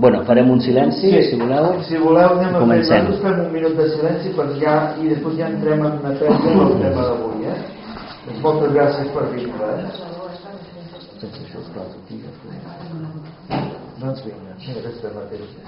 Bueno, farem un silenci, sí, si voleu. Si voleu anem a comencem. Nosaltres fem un minut de silenci i després ja entrem en matèria del tema d'avui. Doncs moltes gràcies per vindre. Doncs vinga, mira aquesta mateixa.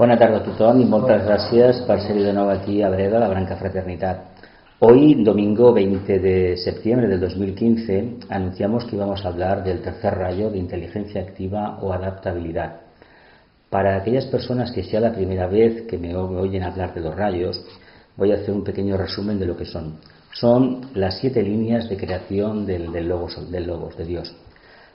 Bona tarda a tothom y muchas gracias por ser de nuevo aquí a Breda, la Branca Fraternidad. Hoy, domingo 20 de septiembre del 2015, anunciamos que íbamos a hablar del tercer rayo de inteligencia activa o adaptabilidad. Para aquellas personas que sea la primera vez que me oyen hablar de los rayos, voy a hacer un pequeño resumen de lo que son. Son las 7 líneas de creación del logos de Dios.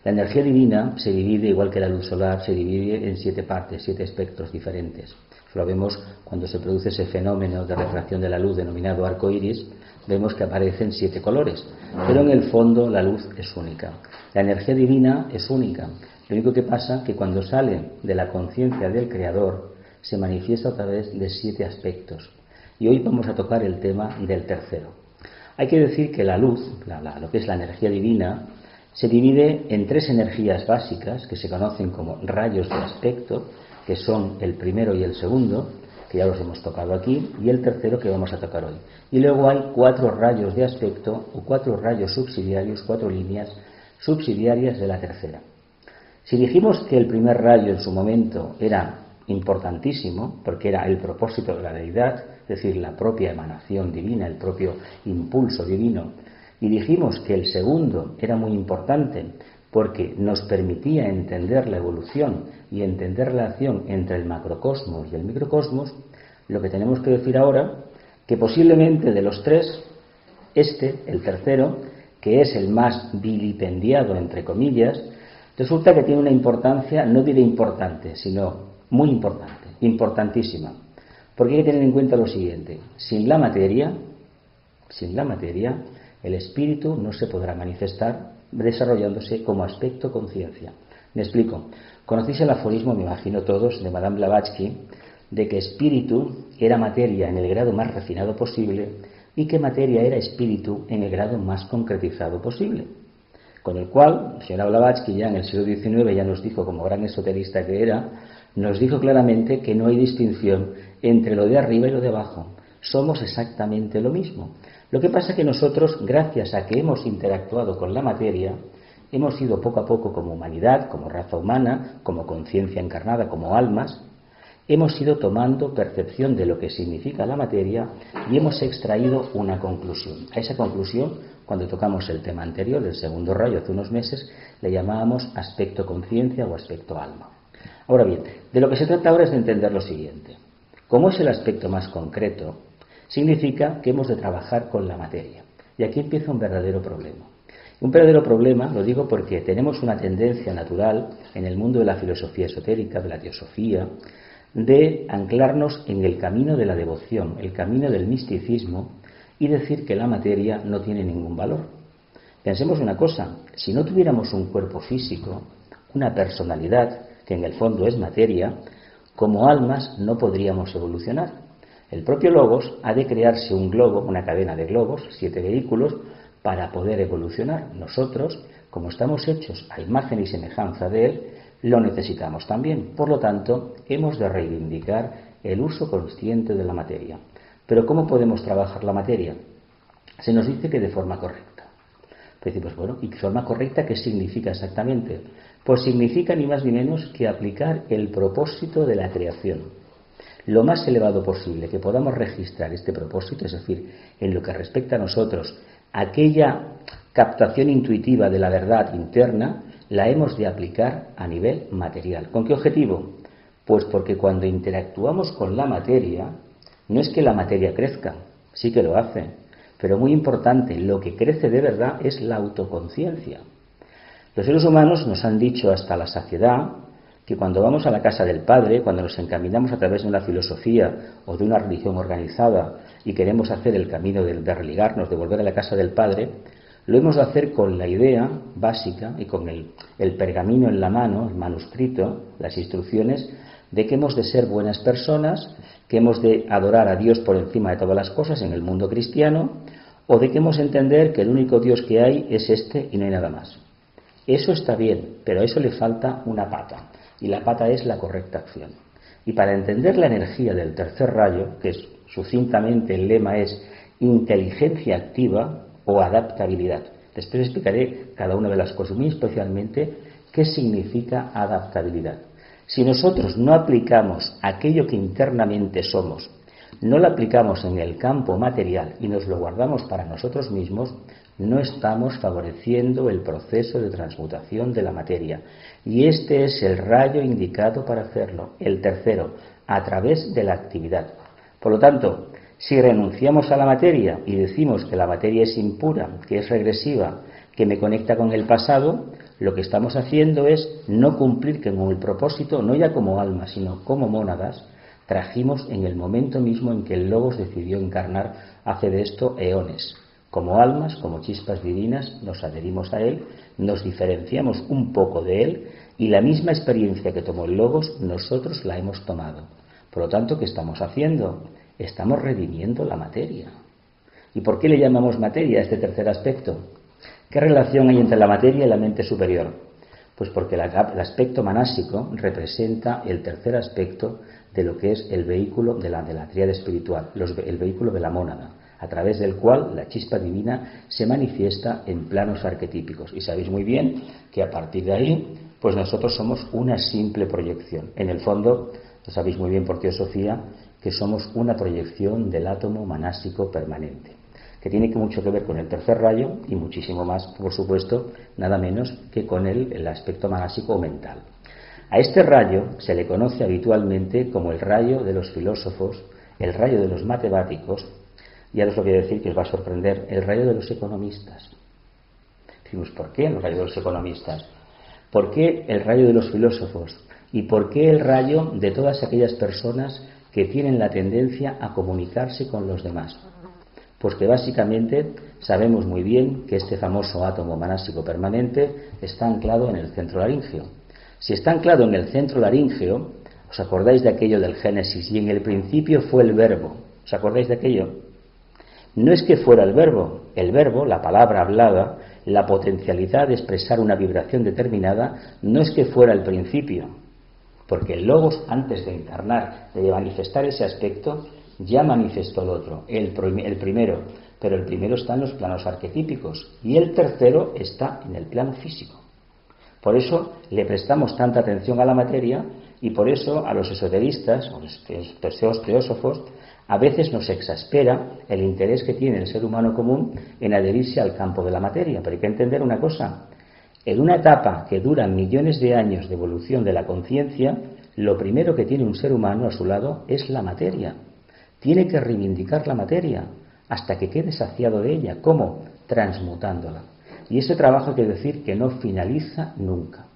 La energía divina se divide, igual que la luz solar, se divide en 7 partes, 7 espectros diferentes. Eso lo vemos cuando se produce ese fenómeno de refracción de la luz denominado arco iris, vemos que aparecen 7 colores, pero en el fondo la luz es única. La energía divina es única. Lo único que pasa es que cuando sale de la conciencia del Creador, se manifiesta a través de 7 aspectos. Y hoy vamos a tocar el tema del tercero. Hay que decir que la luz, lo que es la energía divina, se divide en 3 energías básicas que se conocen como rayos de aspecto, que son el primero y el segundo, que ya los hemos tocado aquí, y el tercero que vamos a tocar hoy. Y luego hay 4 rayos de aspecto o 4 rayos subsidiarios, 4 líneas subsidiarias de la tercera. Si dijimos que el primer rayo en su momento era importantísimo, porque era el propósito de la deidad, es decir, la propia emanación divina, el propio impulso divino, y dijimos que el segundo era muy importante porque nos permitía entender la evolución y entender la relación entre el macrocosmos y el microcosmos, lo que tenemos que decir ahora, que posiblemente de los 3, el tercero, que es el más vilipendiado, entre comillas, resulta que tiene una importancia, no diré importante, sino muy importante, importantísima. Porque hay que tener en cuenta lo siguiente: sin la materia, el espíritu no se podrá manifestar desarrollándose como aspecto conciencia. Me explico. Conocéis el aforismo, me imagino todos, de Madame Blavatsky, de que espíritu era materia en el grado más refinado posible y que materia era espíritu en el grado más concretizado posible. Con el cual, la señora Blavatsky ya en el siglo XIX ya nos dijo, como gran esoterista que era, nos dijo claramente que no hay distinción entre lo de arriba y lo de abajo. Somos exactamente lo mismo. Lo que pasa es que nosotros, gracias a que hemos interactuado con la materia, hemos ido poco a poco como humanidad, como raza humana, como conciencia encarnada, como almas, hemos ido tomando percepción de lo que significa la materia y hemos extraído una conclusión. A esa conclusión, cuando tocamos el tema anterior, del segundo rayo, hace unos meses, le llamábamos aspecto conciencia o aspecto alma. Ahora bien, de lo que se trata ahora es de entender lo siguiente. Como es el aspecto más concreto, significa que hemos de trabajar con la materia. Y aquí empieza un verdadero problema. Un verdadero problema, lo digo porque tenemos una tendencia natural en el mundo de la filosofía esotérica, de la teosofía, de anclarnos en el camino de la devoción, el camino del misticismo y decir que la materia no tiene ningún valor. Pensemos una cosa: si no tuviéramos un cuerpo físico, una personalidad, que en el fondo es materia, como almas no podríamos evolucionar. El propio Logos ha de crearse un globo, una cadena de globos, 7 vehículos, para poder evolucionar. Nosotros, como estamos hechos a imagen y semejanza de él, lo necesitamos también. Por lo tanto, hemos de reivindicar el uso consciente de la materia. Pero ¿cómo podemos trabajar la materia? Se nos dice que de forma correcta. Pues bueno, ¿y forma correcta qué significa exactamente? Pues significa ni más ni menos que aplicar el propósito de la creación. Lo más elevado posible que podamos registrar este propósito, es decir, en lo que respecta a nosotros, aquella captación intuitiva de la verdad interna, la hemos de aplicar a nivel material. ¿Con qué objetivo? Pues porque cuando interactuamos con la materia, no es que la materia crezca, sí que lo hace, pero muy importante, lo que crece de verdad es la autoconciencia. Los seres humanos nos han dicho hasta la saciedad que cuando vamos a la casa del Padre, cuando nos encaminamos a través de una filosofía o de una religión organizada y queremos hacer el camino de religarnos, de volver a la casa del Padre, lo hemos de hacer con la idea básica y con el pergamino en la mano, el manuscrito, las instrucciones, de que hemos de ser buenas personas, que hemos de adorar a Dios por encima de todas las cosas en el mundo cristiano, o de que hemos de entender que el único Dios que hay es este y no hay nada más. Eso está bien, pero a eso le falta una pata, y la pata es la correcta acción. Y para entender la energía del tercer rayo, que es, sucintamente el lema es inteligencia activa o adaptabilidad. Después explicaré cada una de las cosas, muy especialmente qué significa adaptabilidad. Si nosotros no aplicamos aquello que internamente somos, no lo aplicamos en el campo material y nos lo guardamos para nosotros mismos, no estamos favoreciendo el proceso de transmutación de la materia. Y este es el rayo indicado para hacerlo, el tercero, a través de la actividad. Por lo tanto, si renunciamos a la materia y decimos que la materia es impura, que es regresiva, que me conecta con el pasado, lo que estamos haciendo es no cumplir con el propósito, no ya como alma, sino como mónadas, trajimos en el momento mismo en que el Logos decidió encarnar hace de esto eones. Como almas, como chispas divinas, nos adherimos a Él, nos diferenciamos un poco de Él y la misma experiencia que tomó el Logos, nosotros la hemos tomado. Por lo tanto, ¿qué estamos haciendo? Estamos redimiendo la materia. ¿Y por qué le llamamos materia a este tercer aspecto? ¿Qué relación hay entre la materia y la mente superior? Pues porque el aspecto manásico representa el tercer aspecto de lo que es el vehículo de la tríada espiritual, el vehículo de la mónada, a través del cual la chispa divina se manifiesta en planos arquetípicos. Y sabéis muy bien que a partir de ahí, pues nosotros somos una simple proyección. En el fondo, lo sabéis muy bien por teosofía, que somos una proyección del átomo manásico permanente, que tiene mucho que ver con el tercer rayo y muchísimo más, por supuesto, nada menos que con el aspecto manásico o mental. A este rayo se le conoce habitualmente como el rayo de los filósofos, el rayo de los matemáticos, y ahora os lo voy a decir que os va a sorprender, el rayo de los economistas. Decimos, ¿por qué el rayo de los economistas? ¿Por qué el rayo de los filósofos? ¿Y por qué el rayo de todas aquellas personas que tienen la tendencia a comunicarse con los demás? Pues que básicamente sabemos muy bien que este famoso átomo manásico permanente está anclado en el centro laríngeo. Si está anclado en el centro laríngeo, ¿os acordáis de aquello del Génesis? Y en el principio fue el verbo. ¿Os acordáis de aquello? No es que fuera el verbo, la palabra hablada, la potencialidad de expresar una vibración determinada, no es que fuera el principio, porque el Logos, antes de encarnar, de manifestar ese aspecto, ya manifestó el otro, el primero, pero el primero está en los planos arquetípicos y el tercero está en el plano físico. Por eso le prestamos tanta atención a la materia y por eso a los esoteristas, o los teósofos, a veces nos exaspera el interés que tiene el ser humano común en adherirse al campo de la materia. Pero hay que entender una cosa, en una etapa que dura millones de años de evolución de la conciencia, lo primero que tiene un ser humano a su lado es la materia. Tiene que reivindicar la materia hasta que quede saciado de ella. ¿Cómo? Transmutándola. Y ese trabajo quiere decir que no finaliza nunca.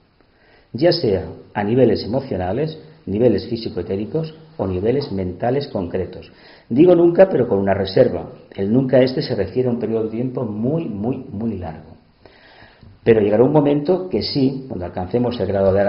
Ya sea a niveles emocionales, niveles físico-etéricos o niveles mentales concretos. Digo nunca, pero con una reserva. El nunca este se refiere a un periodo de tiempo muy, muy, muy largo. Pero llegará un momento que sí, cuando alcancemos el grado de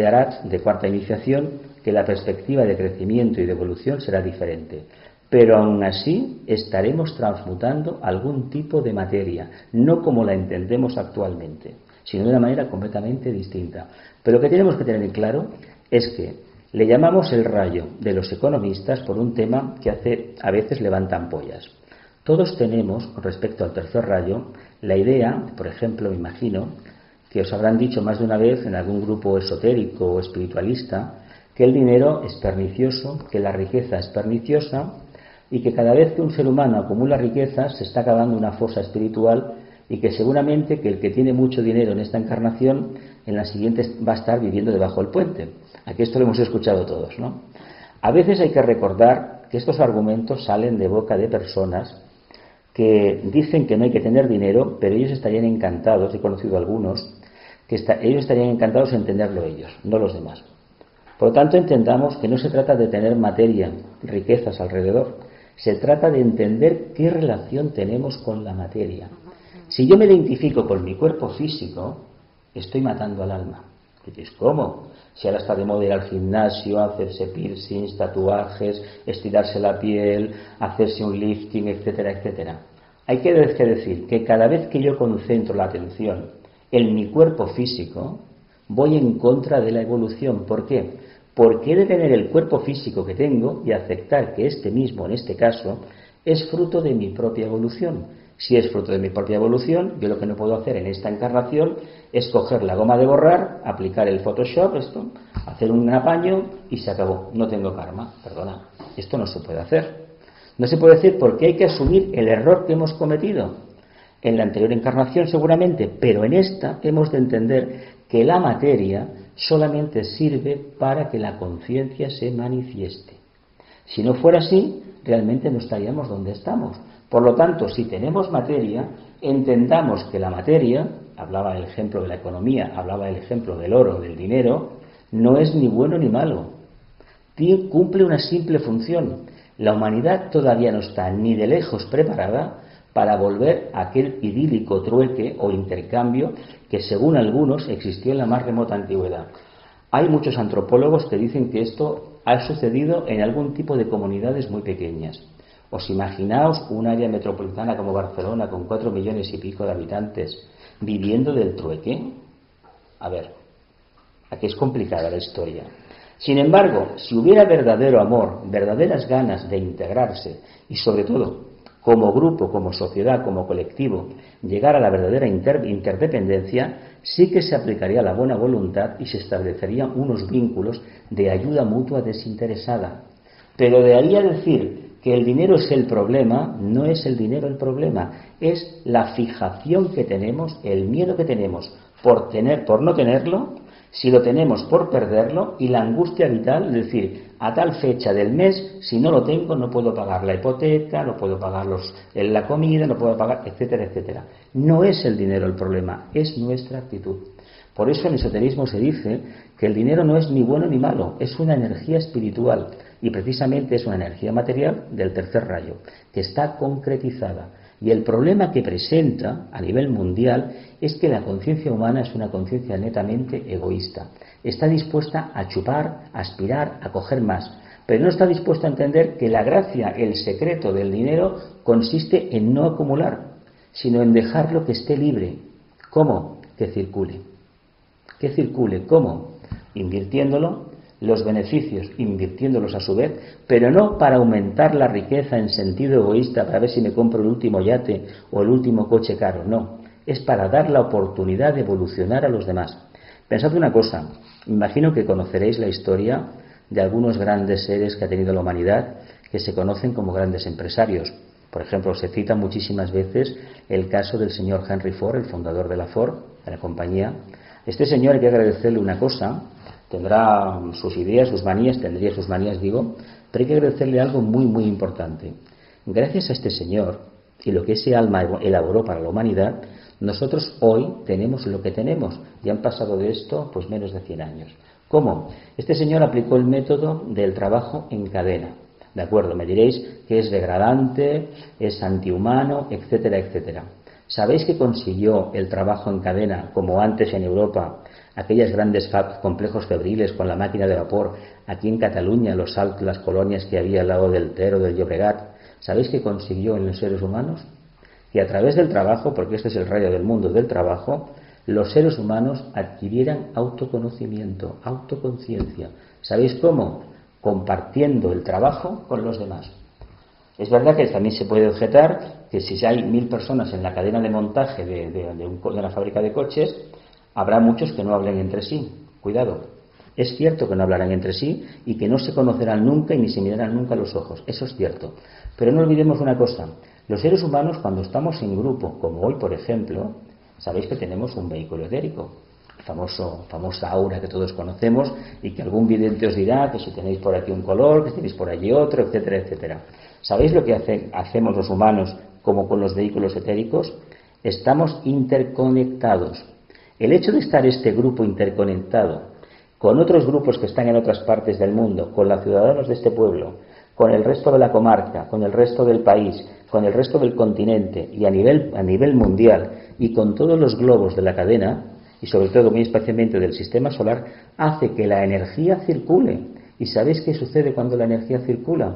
Arat, de cuarta iniciación, que la perspectiva de crecimiento y de evolución será diferente. Pero aún así estaremos transmutando algún tipo de materia, no como la entendemos actualmente, sino de una manera completamente distinta. Pero lo que tenemos que tener en claro es que le llamamos el rayo de los economistas por un tema que a veces levantan pollas. Todos tenemos, con respecto al tercer rayo, la idea, por ejemplo, me imagino, que os habrán dicho más de una vez en algún grupo esotérico o espiritualista, que el dinero es pernicioso, que la riqueza es perniciosa y que cada vez que un ser humano acumula riquezas se está cavando una fosa espiritual y que seguramente que el que tiene mucho dinero en esta encarnación, en la siguiente va a estar viviendo debajo del puente. Aquí esto lo hemos escuchado todos, ¿no? A veces hay que recordar que estos argumentos salen de boca de personas que dicen que no hay que tener dinero, pero ellos estarían encantados, he conocido algunos, que ellos estarían encantados en tenerlo ellos, no los demás. Por lo tanto, entendamos que no se trata de tener materia, riquezas alrededor, se trata de entender qué relación tenemos con la materia. Si yo me identifico con mi cuerpo físico, estoy matando al alma. Dices, ¿cómo? Si ahora está de moda ir al gimnasio, hacerse piercings, tatuajes, estirarse la piel, hacerse un lifting, etcétera, etcétera. Hay que decir que cada vez que yo concentro la atención en mi cuerpo físico, voy en contra de la evolución. ¿Por qué? Porque he de tener el cuerpo físico que tengo y aceptar que este mismo, en este caso, es fruto de mi propia evolución. Si es fruto de mi propia evolución, yo lo que no puedo hacer en esta encarnación es coger la goma de borrar, aplicar el Photoshop, hacer un apaño y se acabó. No tengo karma, perdona. Esto no se puede hacer. No se puede decir porque hay que asumir el error que hemos cometido. En la anterior encarnación seguramente, pero en esta hemos de entender que la materia solamente sirve para que la conciencia se manifieste. Si no fuera así, realmente no estaríamos donde estamos. Por lo tanto, si tenemos materia, entendamos que la materia, hablaba el ejemplo de la economía, hablaba el ejemplo del oro, del dinero, no es ni bueno ni malo. Cumple una simple función. La humanidad todavía no está ni de lejos preparada para volver a aquel idílico trueque o intercambio que, según algunos, existió en la más remota antigüedad. Hay muchos antropólogos que dicen que esto ha sucedido en algún tipo de comunidades muy pequeñas. ¿Os imaginaos un área metropolitana como Barcelona con 4 millones y pico de habitantes viviendo del trueque? A ver, aquí es complicada la historia. Sin embargo, si hubiera verdadero amor, verdaderas ganas de integrarse y sobre todo, como grupo, como sociedad, como colectivo, llegar a la verdadera interdependencia, sí que se aplicaría la buena voluntad y se establecerían unos vínculos de ayuda mutua desinteresada. Pero de ahí a decir que el dinero es el problema, no es el dinero el problema, es la fijación que tenemos, el miedo que tenemos por no tenerlo, si lo tenemos por perderlo, y la angustia vital, es decir, a tal fecha del mes, si no lo tengo, no puedo pagar la hipoteca, no puedo pagar la comida, no puedo pagar, etcétera, etcétera. No es el dinero el problema, es nuestra actitud. Por eso en esoterismo se dice que el dinero no es ni bueno ni malo, es una energía espiritual y precisamente es una energía material del tercer rayo, que está concretizada. Y el problema que presenta a nivel mundial es que la conciencia humana es una conciencia netamente egoísta. Está dispuesta a chupar, a aspirar, a coger más, pero no está dispuesta a entender que la gracia, el secreto del dinero consiste en no acumular, sino en dejarlo que esté libre. ¿Cómo? Que circule. Que circule. ¿Cómo? Invirtiéndolo, los beneficios invirtiéndolos a su vez, pero no para aumentar la riqueza en sentido egoísta, para ver si me compro el último yate o el último coche caro. No, es para dar la oportunidad de evolucionar a los demás. Pensad una cosa, imagino que conoceréis la historia de algunos grandes seres que ha tenido la humanidad, que se conocen como grandes empresarios. Por ejemplo, se cita muchísimas veces el caso del señor Henry Ford, el fundador de la Ford, de la compañía. Este señor, hay que agradecerle una cosa, tendrá sus ideas, sus manías, tendría sus manías, digo, pero hay que agradecerle algo muy, muy importante. Gracias a este señor y lo que ese alma elaboró para la humanidad, nosotros hoy tenemos lo que tenemos y han pasado de esto pues menos de 100 años. ¿Cómo? Este señor aplicó el método del trabajo en cadena. De acuerdo, me diréis que es degradante, es antihumano, etcétera, etcétera. ¿Sabéis que consiguió el trabajo en cadena, como antes en Europa, aquellos grandes complejos febriles con la máquina de vapor, aquí en Cataluña, las colonias que había al lado del Ter o del Llobregat? ¿Sabéis que consiguió en los seres humanos? Que a través del trabajo, porque este es el rayo del mundo del trabajo, los seres humanos adquirieran autoconocimiento, autoconciencia. ¿Sabéis cómo? Compartiendo el trabajo con los demás. Es verdad que también se puede objetar que si hay 1000 personas en la cadena de montaje de una fábrica de coches, habrá muchos que no hablen entre sí. Cuidado. Es cierto que no hablarán entre sí y que no se conocerán nunca y ni se mirarán nunca a los ojos. Eso es cierto. Pero no olvidemos una cosa. Los seres humanos, cuando estamos en grupo, como hoy por ejemplo, sabéis que tenemos un vehículo etérico, famosa aura que todos conocemos y que algún vidente os dirá que si tenéis por aquí un color, que si tenéis por allí otro, etcétera, etcétera. ¿Sabéis lo que hacemos los humanos como con los vehículos etéricos? Estamos interconectados. El hecho de estar este grupo interconectado con otros grupos que están en otras partes del mundo, con los ciudadanos de este pueblo, con el resto de la comarca, con el resto del país, con el resto del continente y a nivel mundial y con todos los globos de la cadena, y sobre todo muy especialmente del sistema solar, hace que la energía circule. ¿Y sabéis qué sucede cuando la energía circula?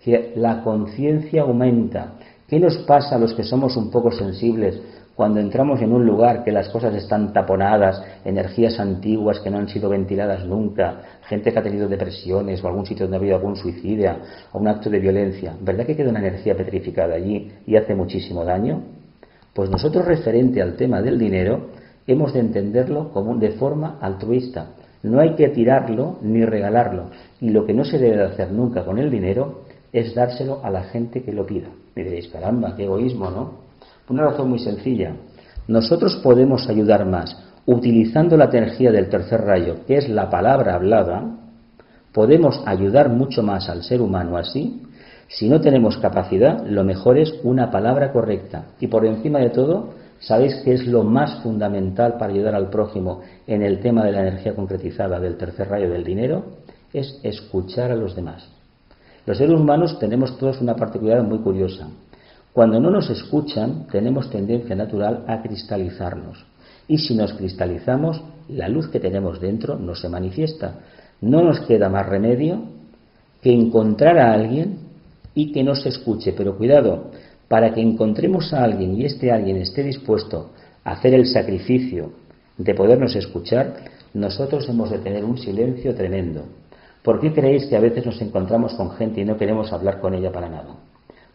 Que la conciencia aumenta. ¿Qué nos pasa a los que somos un poco sensibles cuando entramos en un lugar que las cosas están taponadas, energías antiguas que no han sido ventiladas nunca, gente que ha tenido depresiones o algún sitio donde ha habido algún suicidio o un acto de violencia? ¿Verdad que queda una energía petrificada allí y hace muchísimo daño? Pues nosotros, referente al tema del dinero, hemos de entenderlo como de forma altruista. No hay que tirarlo ni regalarlo, y lo que no se debe de hacer nunca con el dinero es dárselo a la gente que lo pida. Y diréis, caramba, qué egoísmo, ¿no? Una razón muy sencilla. Nosotros podemos ayudar más utilizando la energía del tercer rayo, que es la palabra hablada. Podemos ayudar mucho más al ser humano así. Si no tenemos capacidad, lo mejor es una palabra correcta. Y por encima de todo, ¿sabéis qué es lo más fundamental para ayudar al prójimo en el tema de la energía concretizada del tercer rayo del dinero? Es escuchar a los demás. Los seres humanos tenemos todos una particularidad muy curiosa. Cuando no nos escuchan, tenemos tendencia natural a cristalizarnos. Y si nos cristalizamos, la luz que tenemos dentro no se manifiesta. No nos queda más remedio que encontrar a alguien y que nos escuche. Pero cuidado, para que encontremos a alguien y este alguien esté dispuesto a hacer el sacrificio de podernos escuchar, nosotros hemos de tener un silencio tremendo. ¿Por qué creéis que a veces nos encontramos con gente y no queremos hablar con ella para nada?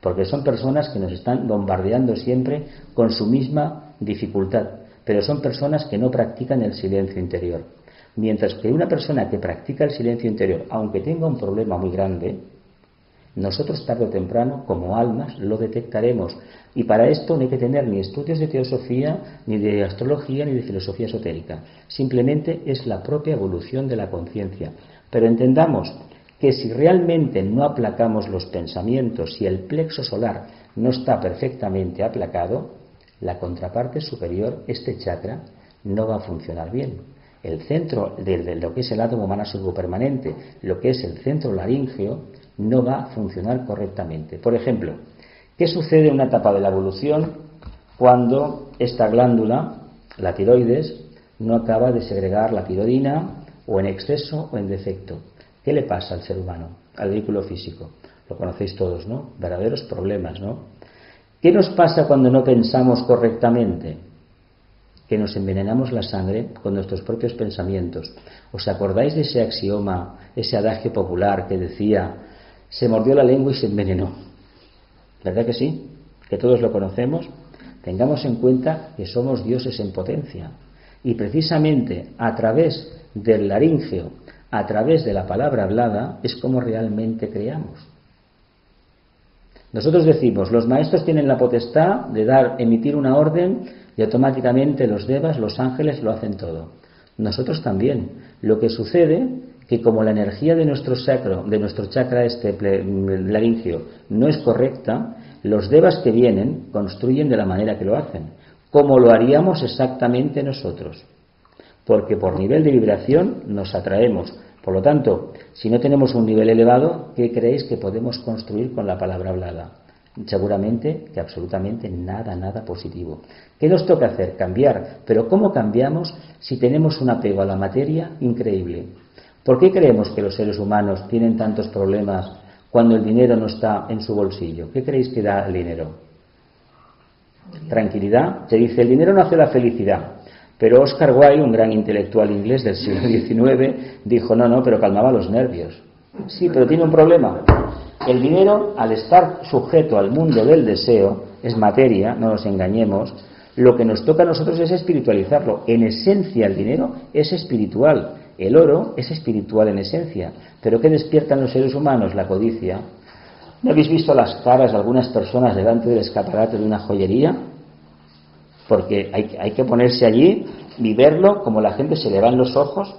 Porque son personas que nos están bombardeando siempre con su misma dificultad, pero son personas que no practican el silencio interior. Mientras que una persona que practica el silencio interior, aunque tenga un problema muy grande, nosotros tarde o temprano, como almas, lo detectaremos. Y para esto no hay que tener ni estudios de teosofía, ni de astrología, ni de filosofía esotérica. Simplemente es la propia evolución de la conciencia. Pero entendamos que si realmente no aplacamos los pensamientos, si el plexo solar no está perfectamente aplacado, la contraparte superior, este chakra, no va a funcionar bien. El centro de lo que es el átomo manásico permanente, lo que es el centro laríngeo, no va a funcionar correctamente. Por ejemplo, ¿qué sucede en una etapa de la evolución cuando esta glándula, la tiroides, no acaba de segregar la tiroidina, o en exceso o en defecto? ¿Qué le pasa al ser humano, al vehículo físico? Lo conocéis todos, ¿no? Verdaderos problemas, ¿no? ¿Qué nos pasa cuando no pensamos correctamente? Que nos envenenamos la sangre con nuestros propios pensamientos. ¿Os acordáis de ese axioma, ese adagio popular que decía, se mordió la lengua y se envenenó? ¿Verdad que sí? Que todos lo conocemos. Tengamos en cuenta que somos dioses en potencia. Y precisamente a través del laríngeo, a través de la palabra hablada, es como realmente creamos. Nosotros decimos, los maestros tienen la potestad de emitir una orden y automáticamente los devas, los ángeles lo hacen todo. Nosotros también. Lo que sucede que como la energía de nuestro chakra laríngeo no es correcta, los devas que vienen construyen de la manera que lo hacen, como lo haríamos exactamente nosotros. Porque por nivel de vibración nos atraemos. Por lo tanto, si no tenemos un nivel elevado, ¿qué creéis que podemos construir con la palabra hablada? Seguramente que absolutamente nada positivo. ¿Qué nos toca hacer? Cambiar. Pero ¿cómo cambiamos si tenemos un apego a la materia increíble? ¿Por qué creemos que los seres humanos tienen tantos problemas cuando el dinero no está en su bolsillo? ¿Qué creéis que da el dinero? Tranquilidad. Se dice, el dinero no hace la felicidad. Pero Oscar Wilde, un gran intelectual inglés del siglo XIX, dijo, no, pero calmaba los nervios. Sí, pero tiene un problema. El dinero, al estar sujeto al mundo del deseo, es materia, no nos engañemos. Lo que nos toca a nosotros es espiritualizarlo. En esencia el dinero es espiritual. El oro es espiritual en esencia. ¿Pero qué despiertan los seres humanos? La codicia. ¿No habéis visto las caras de algunas personas delante del escaparate de una joyería? Porque hay que ponerse allí y verlo como la gente se le van los ojos,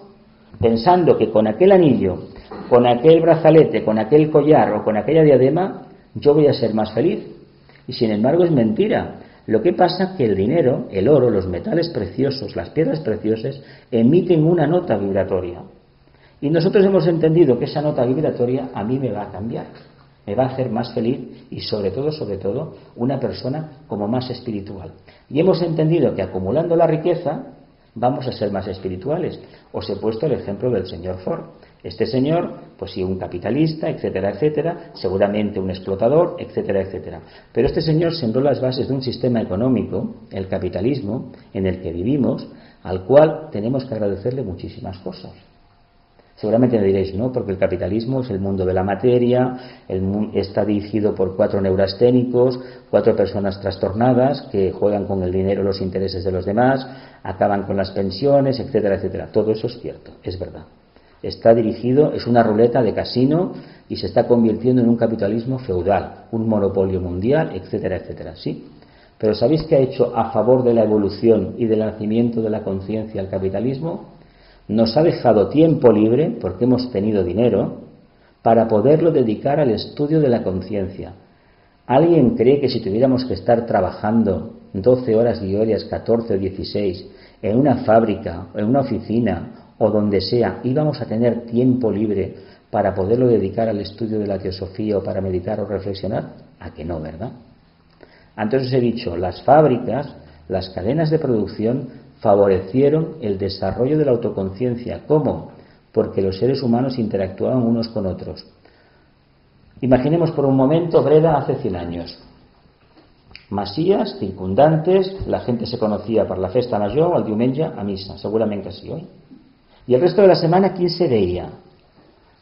pensando que con aquel anillo, con aquel brazalete, con aquel collar o con aquella diadema, yo voy a ser más feliz. Y sin embargo es mentira. Lo que pasa es que el dinero, el oro, los metales preciosos, las piedras preciosas, emiten una nota vibratoria. Y nosotros hemos entendido que esa nota vibratoria a mí me va a cambiar. Me va a hacer más feliz y sobre todo, una persona como más espiritual. Y hemos entendido que acumulando la riqueza vamos a ser más espirituales. Os he puesto el ejemplo del señor Ford. Este señor, pues sí, un capitalista, etcétera, etcétera, seguramente un explotador, etcétera, etcétera. Pero este señor sembró las bases de un sistema económico, el capitalismo, en el que vivimos, al cual tenemos que agradecerle muchísimas cosas. Seguramente me diréis, no, porque el capitalismo es el mundo de la materia, está dirigido por 4 neurasténicos, 4 personas trastornadas que juegan con el dinero, los intereses de los demás, acaban con las pensiones, etcétera, etcétera. Todo eso es cierto, es verdad. Está dirigido, es una ruleta de casino y se está convirtiendo en un capitalismo feudal, un monopolio mundial, etcétera, etcétera. Sí, pero ¿sabéis qué ha hecho a favor de la evolución y del nacimiento de la conciencia el capitalismo? Nos ha dejado tiempo libre, porque hemos tenido dinero, para poderlo dedicar al estudio de la conciencia. ¿Alguien cree que si tuviéramos que estar trabajando 12 horas diarias, 14 o 16, en una fábrica, en una oficina o donde sea, íbamos a tener tiempo libre para poderlo dedicar al estudio de la teosofía o para meditar o reflexionar? ¿A que no, verdad? Entonces he dicho, las fábricas, las cadenas de producción favorecieron el desarrollo de la autoconciencia. ¿Cómo? Porque los seres humanos interactuaban unos con otros. Imaginemos por un momento Breda hace 100 años. Masías, circundantes, la gente se conocía per la festa major o el diumenge a missa, seguramente así hoy. Y el resto de la semana, ¿quién se veía?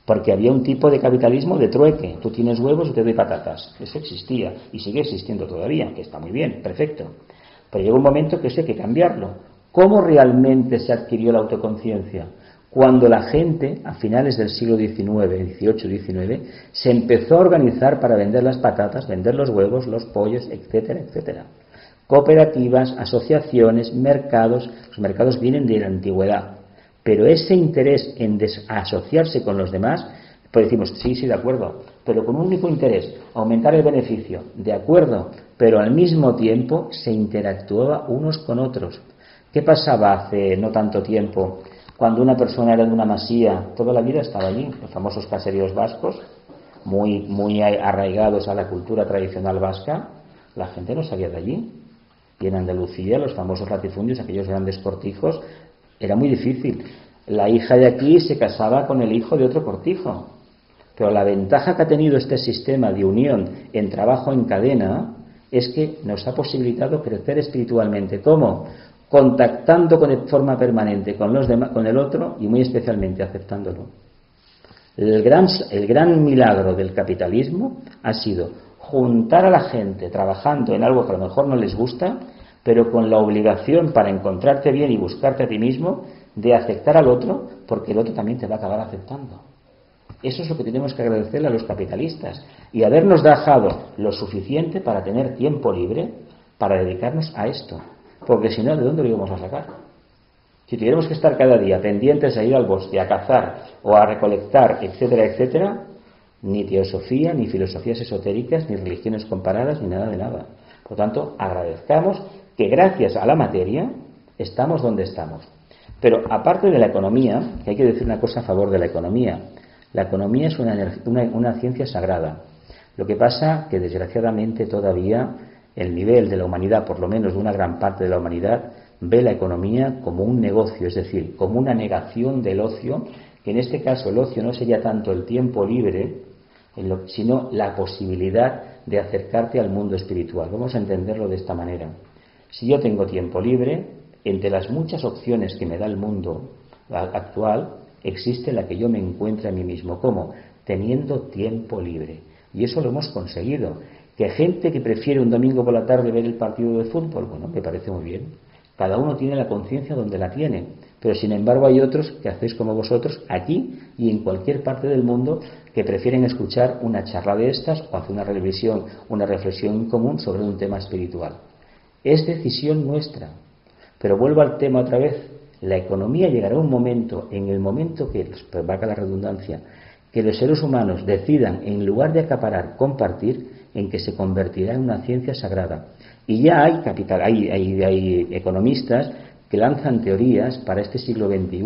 Porque había un tipo de capitalismo de trueque. Tú tienes huevos y te doy patatas. Eso existía y sigue existiendo todavía, que está muy bien, perfecto. Pero llegó un momento que eso hay que cambiarlo. ¿Cómo realmente se adquirió la autoconciencia? Cuando la gente, a finales del siglo XIX, XVIII, XIX, se empezó a organizar para vender las patatas, vender los huevos, los pollos, etcétera, etcétera. Cooperativas, asociaciones, mercados. Los mercados vienen de la antigüedad. Pero ese interés en asociarse con los demás, pues decimos, sí, de acuerdo, pero con un único interés, aumentar el beneficio, de acuerdo, pero al mismo tiempo se interactuaba unos con otros. ¿Qué pasaba hace no tanto tiempo cuando una persona era de una masía? Toda la vida estaba allí, los famosos caseríos vascos, muy arraigados a la cultura tradicional vasca, la gente no salía de allí. Y en Andalucía, los famosos latifundios, aquellos grandes cortijos, era muy difícil. La hija de aquí se casaba con el hijo de otro cortijo. Pero la ventaja que ha tenido este sistema de unión en trabajo en cadena es que nos ha posibilitado crecer espiritualmente. ¿Cómo? Contactando de forma permanente con los demás, con el otro, y muy especialmente aceptándolo. El gran milagro del capitalismo ha sido juntar a la gente trabajando en algo que a lo mejor no les gusta, pero con la obligación para encontrarte bien y buscarte a ti mismo de aceptar al otro, porque el otro también te va a acabar aceptando. Eso es lo que tenemos que agradecerle a los capitalistas y habernos dejado lo suficiente para tener tiempo libre para dedicarnos a esto. Porque si no, ¿de dónde lo íbamos a sacar? Si tuviéramos que estar cada día pendientes a ir al bosque, a cazar o a recolectar, etcétera, etcétera, ni teosofía, ni filosofías esotéricas, ni religiones comparadas, ni nada de nada. Por lo tanto, agradezcamos que gracias a la materia estamos donde estamos. Pero aparte de la economía, que hay que decir una cosa a favor de la economía es una ciencia sagrada. Lo que pasa que desgraciadamente todavía el nivel de la humanidad, por lo menos de una gran parte de la humanidad, ve la economía como un negocio, es decir, como una negación del ocio, que en este caso el ocio no sería tanto el tiempo libre, sino la posibilidad de acercarte al mundo espiritual. Vamos a entenderlo de esta manera. Si yo tengo tiempo libre, entre las muchas opciones que me da el mundo actual, existe la que yo me encuentro a mí mismo. ¿Cómo? Teniendo tiempo libre. Y eso lo hemos conseguido. Que gente que prefiere un domingo por la tarde ver el partido de fútbol, bueno, me parece muy bien. Cada uno tiene la conciencia donde la tiene. Pero sin embargo hay otros que hacéis como vosotros aquí y en cualquier parte del mundo que prefieren escuchar una charla de estas o hacer una reflexión en común sobre un tema espiritual. Es decisión nuestra. Pero vuelvo al tema otra vez. La economía llegará a un momento, en el momento que, valga la redundancia, que los seres humanos decidan, en lugar de acaparar, compartir, en que se convertirá en una ciencia sagrada. Y ya hay economistas que lanzan teorías para este siglo XXI,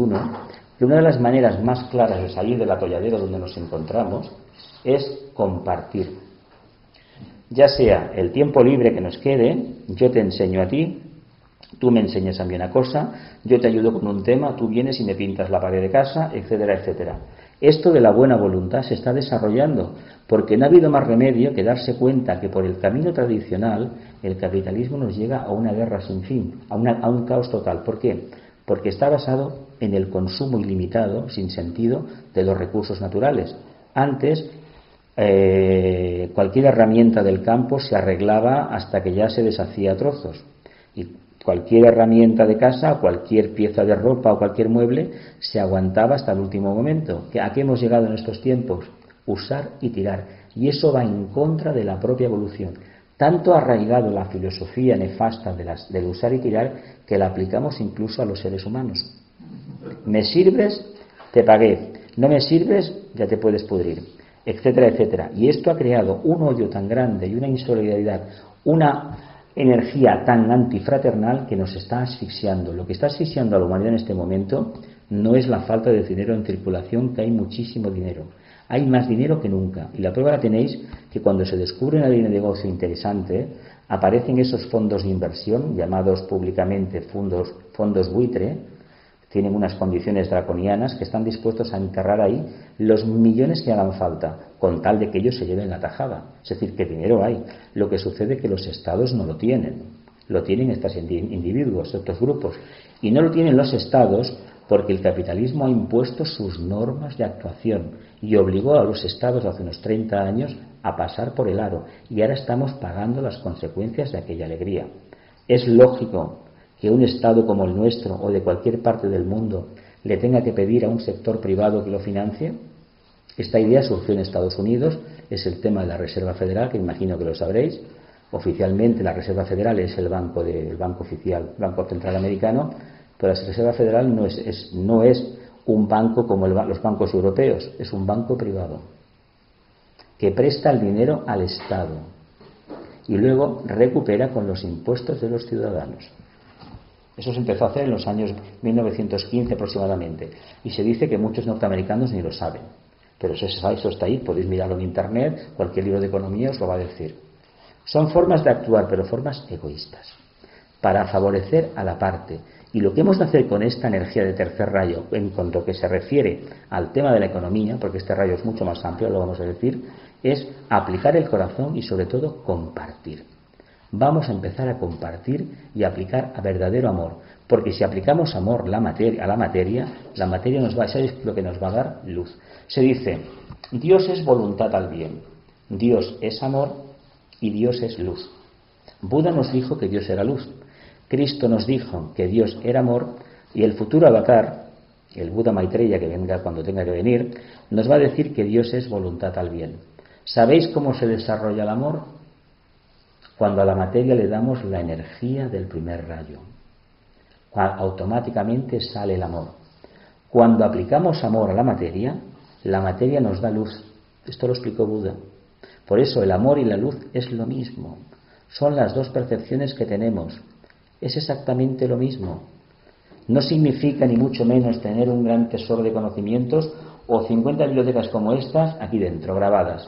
que una de las maneras más claras de salir del atolladero donde nos encontramos es compartir. Ya sea el tiempo libre que nos quede, yo te enseño a ti, Tú me enseñas a mí una cosa, yo te ayudo con un tema, tú vienes y me pintas la pared de casa, etcétera, etcétera. Esto de la buena voluntad se está desarrollando porque no ha habido más remedio que darse cuenta que por el camino tradicional el capitalismo nos llega a una guerra sin fin, a un caos total. ¿Por qué? Porque está basado en el consumo ilimitado, sin sentido, de los recursos naturales. Antes, cualquier herramienta del campo se arreglaba hasta que ya se deshacía a trozos. Y cualquier herramienta de casa, cualquier pieza de ropa o cualquier mueble se aguantaba hasta el último momento. ¿A qué hemos llegado en estos tiempos? Usar y tirar. Y eso va en contra de la propia evolución. Tanto ha arraigado la filosofía nefasta del usar y tirar que la aplicamos incluso a los seres humanos. ¿Me sirves? Te pagué. ¿No me sirves? Ya te puedes pudrir, etcétera, etcétera. Y esto ha creado un odio tan grande y una insolidaridad, una energía tan antifraternal que nos está asfixiando. Lo que está asfixiando a la humanidad en este momento no es la falta de dinero en circulación, que hay muchísimo dinero. Hay más dinero que nunca. Y la prueba la tenéis que cuando se descubre una línea de negocio interesante, aparecen esos fondos de inversión, llamados públicamente fondos buitre. Tienen unas condiciones draconianas que están dispuestos a enterrar ahí los millones que hagan falta, con tal de que ellos se lleven la tajada. Es decir, que dinero hay. Lo que sucede es que los estados no lo tienen. Lo tienen estos individuos, estos grupos. Y no lo tienen los estados porque el capitalismo ha impuesto sus normas de actuación y obligó a los estados hace unos 30 años a pasar por el aro. Y ahora estamos pagando las consecuencias de aquella alegría. Es lógico que un Estado como el nuestro o de cualquier parte del mundo le tenga que pedir a un sector privado que lo financie. Esta idea surgió en Estados Unidos, es el tema de la Reserva Federal, que imagino que lo sabréis. Oficialmente la Reserva Federal es el banco oficial, Banco Central Americano, pero la Reserva Federal no es un banco como los bancos europeos, es un banco privado que presta el dinero al Estado y luego recupera con los impuestos de los ciudadanos. Eso se empezó a hacer en los años 1915 aproximadamente. Y se dice que muchos norteamericanos ni lo saben. Pero eso está ahí, podéis mirarlo en internet, cualquier libro de economía os lo va a decir. Son formas de actuar, pero formas egoístas, para favorecer a la parte. Y lo que hemos de hacer con esta energía de tercer rayo, en cuanto que se refiere al tema de la economía, porque este rayo es mucho más amplio, lo vamos a decir, es aplicar el corazón y sobre todo compartir. Vamos a empezar a compartir y aplicar a verdadero amor, porque si aplicamos amor a la materia nos va, ¿sabes lo que nos va a dar? Luz. Se dice, Dios es voluntad al bien, Dios es amor y Dios es luz. Buda nos dijo que Dios era luz, Cristo nos dijo que Dios era amor y el futuro avatar, el Buda Maitreya, que venga cuando tenga que venir, nos va a decir que Dios es voluntad al bien. ¿Sabéis cómo se desarrolla el amor? Cuando a la materia le damos la energía del primer rayo, automáticamente sale el amor. Cuando aplicamos amor a la materia nos da luz. Esto lo explicó Buda. Por eso el amor y la luz es lo mismo. Son las dos percepciones que tenemos. Es exactamente lo mismo. No significa ni mucho menos tener un gran tesoro de conocimientos o 50 bibliotecas como estas aquí dentro, grabadas,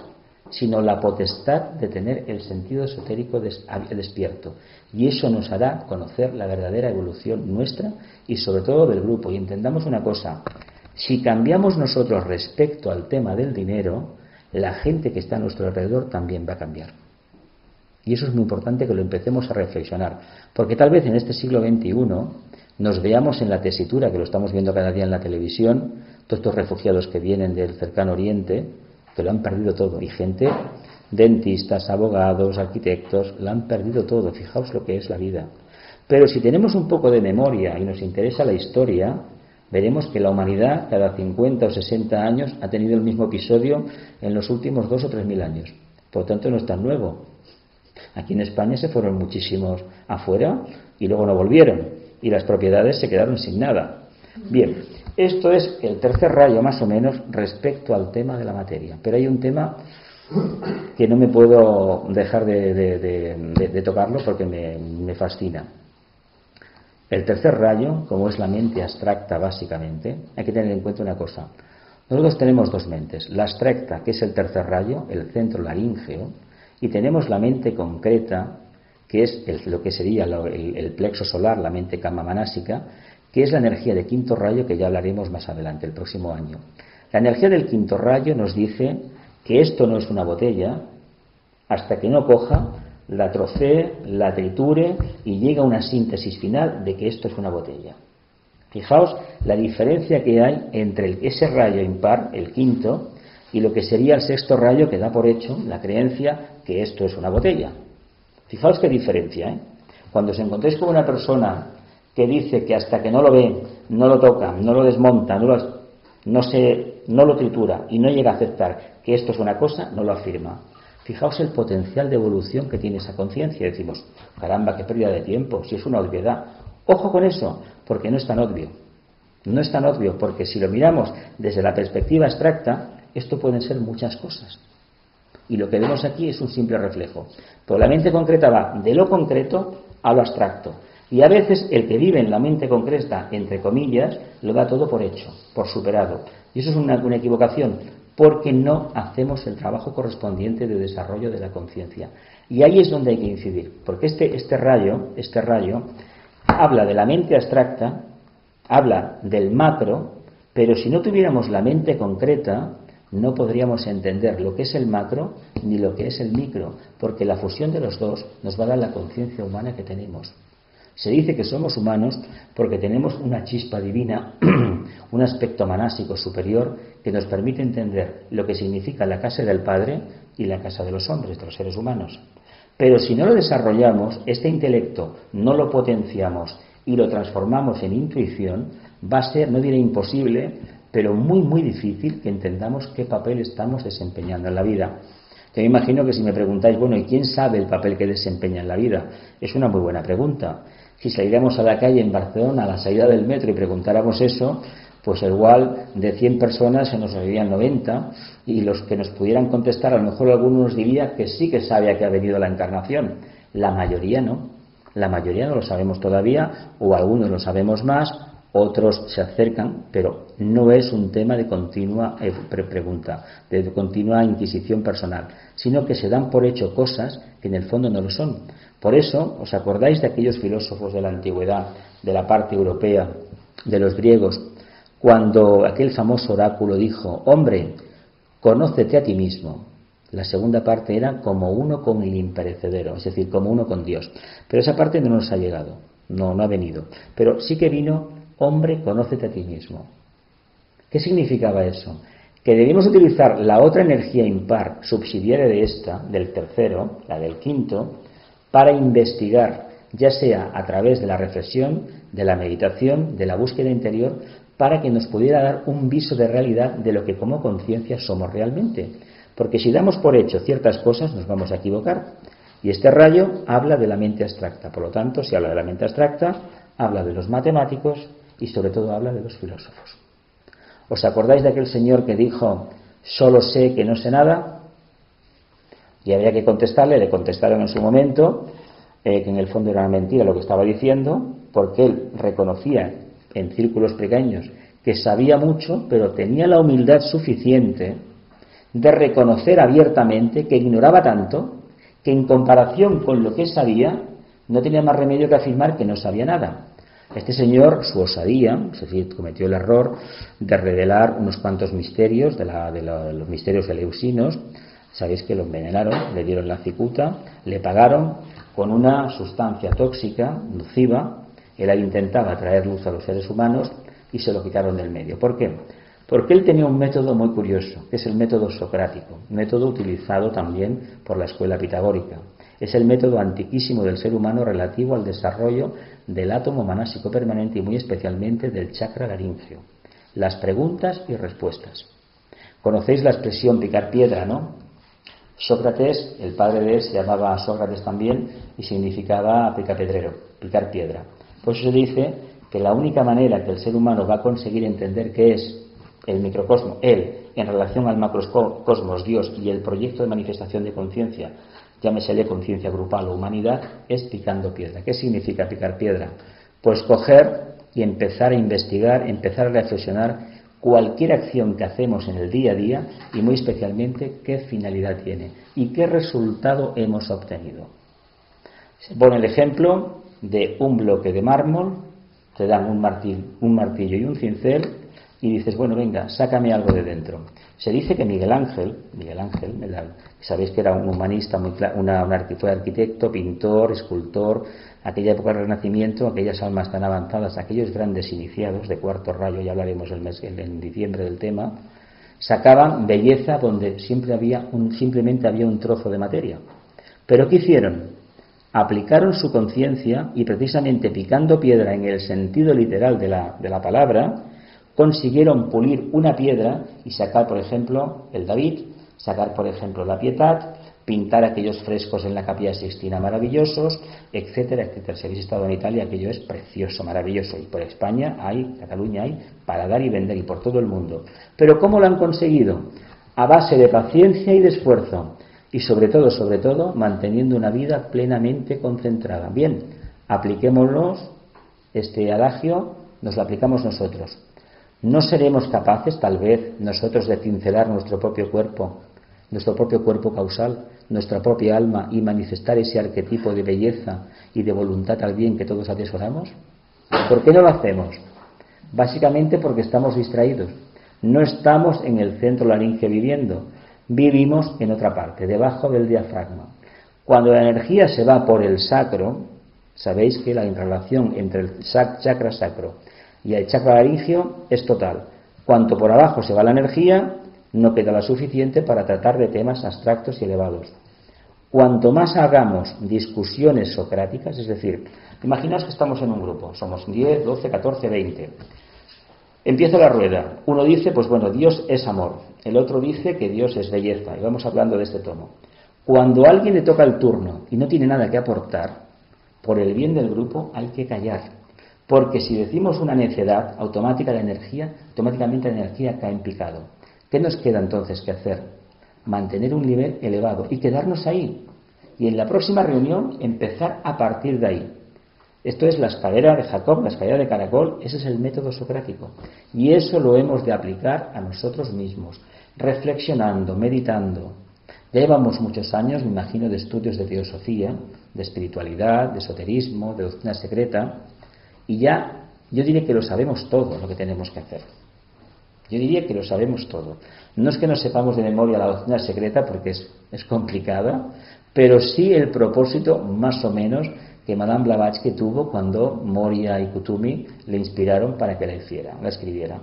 sino la potestad de tener el sentido esotérico despierto. Y eso nos hará conocer la verdadera evolución nuestra y sobre todo del grupo. Y entendamos una cosa, si cambiamos nosotros respecto al tema del dinero, la gente que está a nuestro alrededor también va a cambiar. Y eso es muy importante que lo empecemos a reflexionar, porque tal vez en este siglo XXI nos veamos en la tesitura, que lo estamos viendo cada día en la televisión, todos estos refugiados que vienen del cercano oriente, que lo han perdido todo, y gente, dentistas, abogados, arquitectos, lo han perdido todo. Fijaos lo que es la vida. Pero si tenemos un poco de memoria y nos interesa la historia, veremos que la humanidad cada 50 o 60 años ha tenido el mismo episodio en los últimos 2 o 3 mil años. Por lo tanto no es tan nuevo. Aquí en España se fueron muchísimos afuera y luego no volvieron, y las propiedades se quedaron sin nada. Bien, esto es el tercer rayo más o menos respecto al tema de la materia. Pero hay un tema que no me puedo dejar de tocarlo porque me fascina. El tercer rayo, como es la mente abstracta básicamente, hay que tener en cuenta una cosa. Nosotros tenemos dos mentes. La abstracta, que es el tercer rayo, el centro laríngeo, y tenemos la mente concreta, que es lo que sería el plexo solar, la mente kama manásica, que es la energía de quinto rayo, que ya hablaremos más adelante, el próximo año. La energía del quinto rayo nos dice que esto no es una botella hasta que no coja, la trocee, la triture y llega a una síntesis final de que esto es una botella. Fijaos la diferencia que hay entre ese rayo impar, el quinto, y lo que sería el sexto rayo, que da por hecho la creencia que esto es una botella. Fijaos qué diferencia, ¿eh? Cuando os encontréis con una persona que dice que hasta que no lo ve, no lo toca, no lo desmonta, no lo tritura y no llega a aceptar que esto es una cosa, no lo afirma. Fijaos el potencial de evolución que tiene esa conciencia. Decimos, caramba, qué pérdida de tiempo, si es una obviedad. Ojo con eso, porque no es tan obvio. No es tan obvio, porque si lo miramos desde la perspectiva abstracta, esto pueden ser muchas cosas. Y lo que vemos aquí es un simple reflejo. Pero la mente concreta va de lo concreto a lo abstracto. Y a veces el que vive en la mente concreta, entre comillas, lo da todo por hecho, por superado. Y eso es una equivocación, porque no hacemos el trabajo correspondiente de desarrollo de la conciencia. Y ahí es donde hay que incidir, porque este rayo habla de la mente abstracta, habla del macro, pero si no tuviéramos la mente concreta, no podríamos entender lo que es el macro ni lo que es el micro, porque la fusión de los dos nos va a dar la conciencia humana que tenemos. Se dice que somos humanos porque tenemos una chispa divina, un aspecto manásico superior que nos permite entender lo que significa la casa del Padre y la casa de los hombres, de los seres humanos. Pero si no lo desarrollamos, este intelecto no lo potenciamos y lo transformamos en intuición, va a ser, no diré imposible, pero muy muy difícil que entendamos qué papel estamos desempeñando en la vida. Yo me imagino que si me preguntáis, bueno, ¿y quién sabe el papel que desempeña en la vida? Es una muy buena pregunta. Si saliéramos a la calle en Barcelona a la salida del metro y preguntáramos eso, pues igual de 100 personas se nos reirían 90, y los que nos pudieran contestar, a lo mejor alguno nos diría que sí que sabe a qué ha venido la encarnación. La mayoría no. La mayoría no lo sabemos todavía, o algunos lo sabemos más, otros se acercan, pero no es un tema de continua pregunta, de continua inquisición personal, sino que se dan por hecho cosas que en el fondo no lo son. Por eso, ¿os acordáis de aquellos filósofos de la antigüedad, de la parte europea, de los griegos, cuando aquel famoso oráculo dijo, hombre, conócete a ti mismo? La segunda parte era como uno con el imperecedero, es decir, como uno con Dios. Pero esa parte no nos ha llegado, no ha venido. Pero sí que vino, hombre, conócete a ti mismo. ¿Qué significaba eso? Que debemos utilizar la otra energía impar, subsidiaria de esta, del tercero, la del quinto, para investigar, ya sea a través de la reflexión, de la meditación, de la búsqueda interior, para que nos pudiera dar un viso de realidad de lo que como conciencia somos realmente. Porque si damos por hecho ciertas cosas, nos vamos a equivocar. Y este rayo habla de la mente abstracta. Por lo tanto, si habla de la mente abstracta, habla de los matemáticos y sobre todo habla de los filósofos. ¿Os acordáis de aquel señor que dijo, solo sé que no sé nada? Y había que contestarle, le contestaron en su momento que en el fondo era una mentira lo que estaba diciendo, porque él reconocía en círculos pequeños que sabía mucho, pero tenía la humildad suficiente de reconocer abiertamente que ignoraba tanto que en comparación con lo que sabía no tenía más remedio que afirmar que no sabía nada. Este señor, su osadía, es decir, cometió el error de revelar unos cuantos misterios de los misterios eleusinos. Sabéis que lo envenenaron, le dieron la cicuta, le pagaron con una sustancia tóxica, nociva. Él intentaba traer luz a los seres humanos y se lo quitaron del medio. ¿Por qué? Porque él tenía un método muy curioso, que es el método socrático, método utilizado también por la escuela pitagórica. Es el método antiquísimo del ser humano relativo al desarrollo del átomo manásico permanente y muy especialmente del chakra laríngeo. Las preguntas y respuestas. Conocéis la expresión picar piedra, ¿no? Sócrates, el padre de él, se llamaba Sócrates también y significaba picapedrero, picar piedra. Por eso se dice que la única manera que el ser humano va a conseguir entender qué es el microcosmo, él, en relación al macrocosmos, Dios, y el proyecto de manifestación de conciencia, llámesele conciencia grupal o humanidad, es picando piedra. ¿Qué significa picar piedra? Pues coger y empezar a investigar, empezar a reflexionar cualquier acción que hacemos en el día a día y muy especialmente qué finalidad tiene y qué resultado hemos obtenido. Se pone el ejemplo de un bloque de mármol, te dan un martillo y un cincel y dices, bueno, venga, sácame algo de dentro. Se dice que Miguel Ángel, sabéis que era un humanista, fue arquitecto, pintor, escultor, aquella época del Renacimiento, aquellas almas tan avanzadas, aquellos grandes iniciados de cuarto rayo, ya hablaremos en diciembre del tema, sacaban belleza donde simplemente había un trozo de materia. ¿Pero qué hicieron? Aplicaron su conciencia y precisamente picando piedra en el sentido literal de la palabra, consiguieron pulir una piedra y sacar, por ejemplo, el David, sacar, por ejemplo, la Pietat, pintar aquellos frescos en la Capilla Sixtina maravillosos, etcétera, etcétera. Si habéis estado en Italia, aquello es precioso, maravilloso. Y por España hay, Cataluña hay, para dar y vender, y por todo el mundo. Pero ¿cómo lo han conseguido? A base de paciencia y de esfuerzo. Y sobre todo, manteniendo una vida plenamente concentrada. Bien, apliquémoslos, este adagio, nos lo aplicamos nosotros. ¿No seremos capaces, tal vez, nosotros de cincelar nuestro propio cuerpo causal, nuestra propia alma y manifestar ese arquetipo de belleza y de voluntad al bien que todos atesoramos? ¿Por qué no lo hacemos? Básicamente porque estamos distraídos. No estamos en el centro laringe viviendo. Vivimos en otra parte, debajo del diafragma. Cuando la energía se va por el sacro, sabéis que la relación entre el chakra sacro y el chakra laringeo es total. Cuanto por abajo se va la energía, no queda la suficiente para tratar de temas abstractos y elevados. Cuanto más hagamos discusiones socráticas, es decir, imaginaos que estamos en un grupo, somos 10, 12, 14, 20. Empieza la rueda. Uno dice, pues bueno, Dios es amor. El otro dice que Dios es belleza. Y vamos hablando de este tomo. Cuando a alguien le toca el turno y no tiene nada que aportar, por el bien del grupo hay que callar. Porque si decimos una necedad, automáticamente la energía cae en picado. ¿Qué nos queda entonces que hacer? Mantener un nivel elevado y quedarnos ahí. Y en la próxima reunión empezar a partir de ahí. Esto es la escalera de Jacob, la escalera de caracol, ese es el método socrático. Y eso lo hemos de aplicar a nosotros mismos, reflexionando, meditando. Ya llevamos muchos años, me imagino, de estudios de teosofía, de espiritualidad, de esoterismo, de doctrina secreta, y ya yo diría que lo sabemos todo lo que tenemos que hacer. Yo diría que lo sabemos todo. No es que no sepamos de memoria la doctrina secreta, porque es complicada, pero sí el propósito, más o menos, que Madame Blavatsky tuvo cuando Moria y Kutumi le inspiraron para que la escribiera.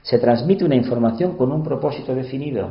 Se transmite una información con un propósito definido,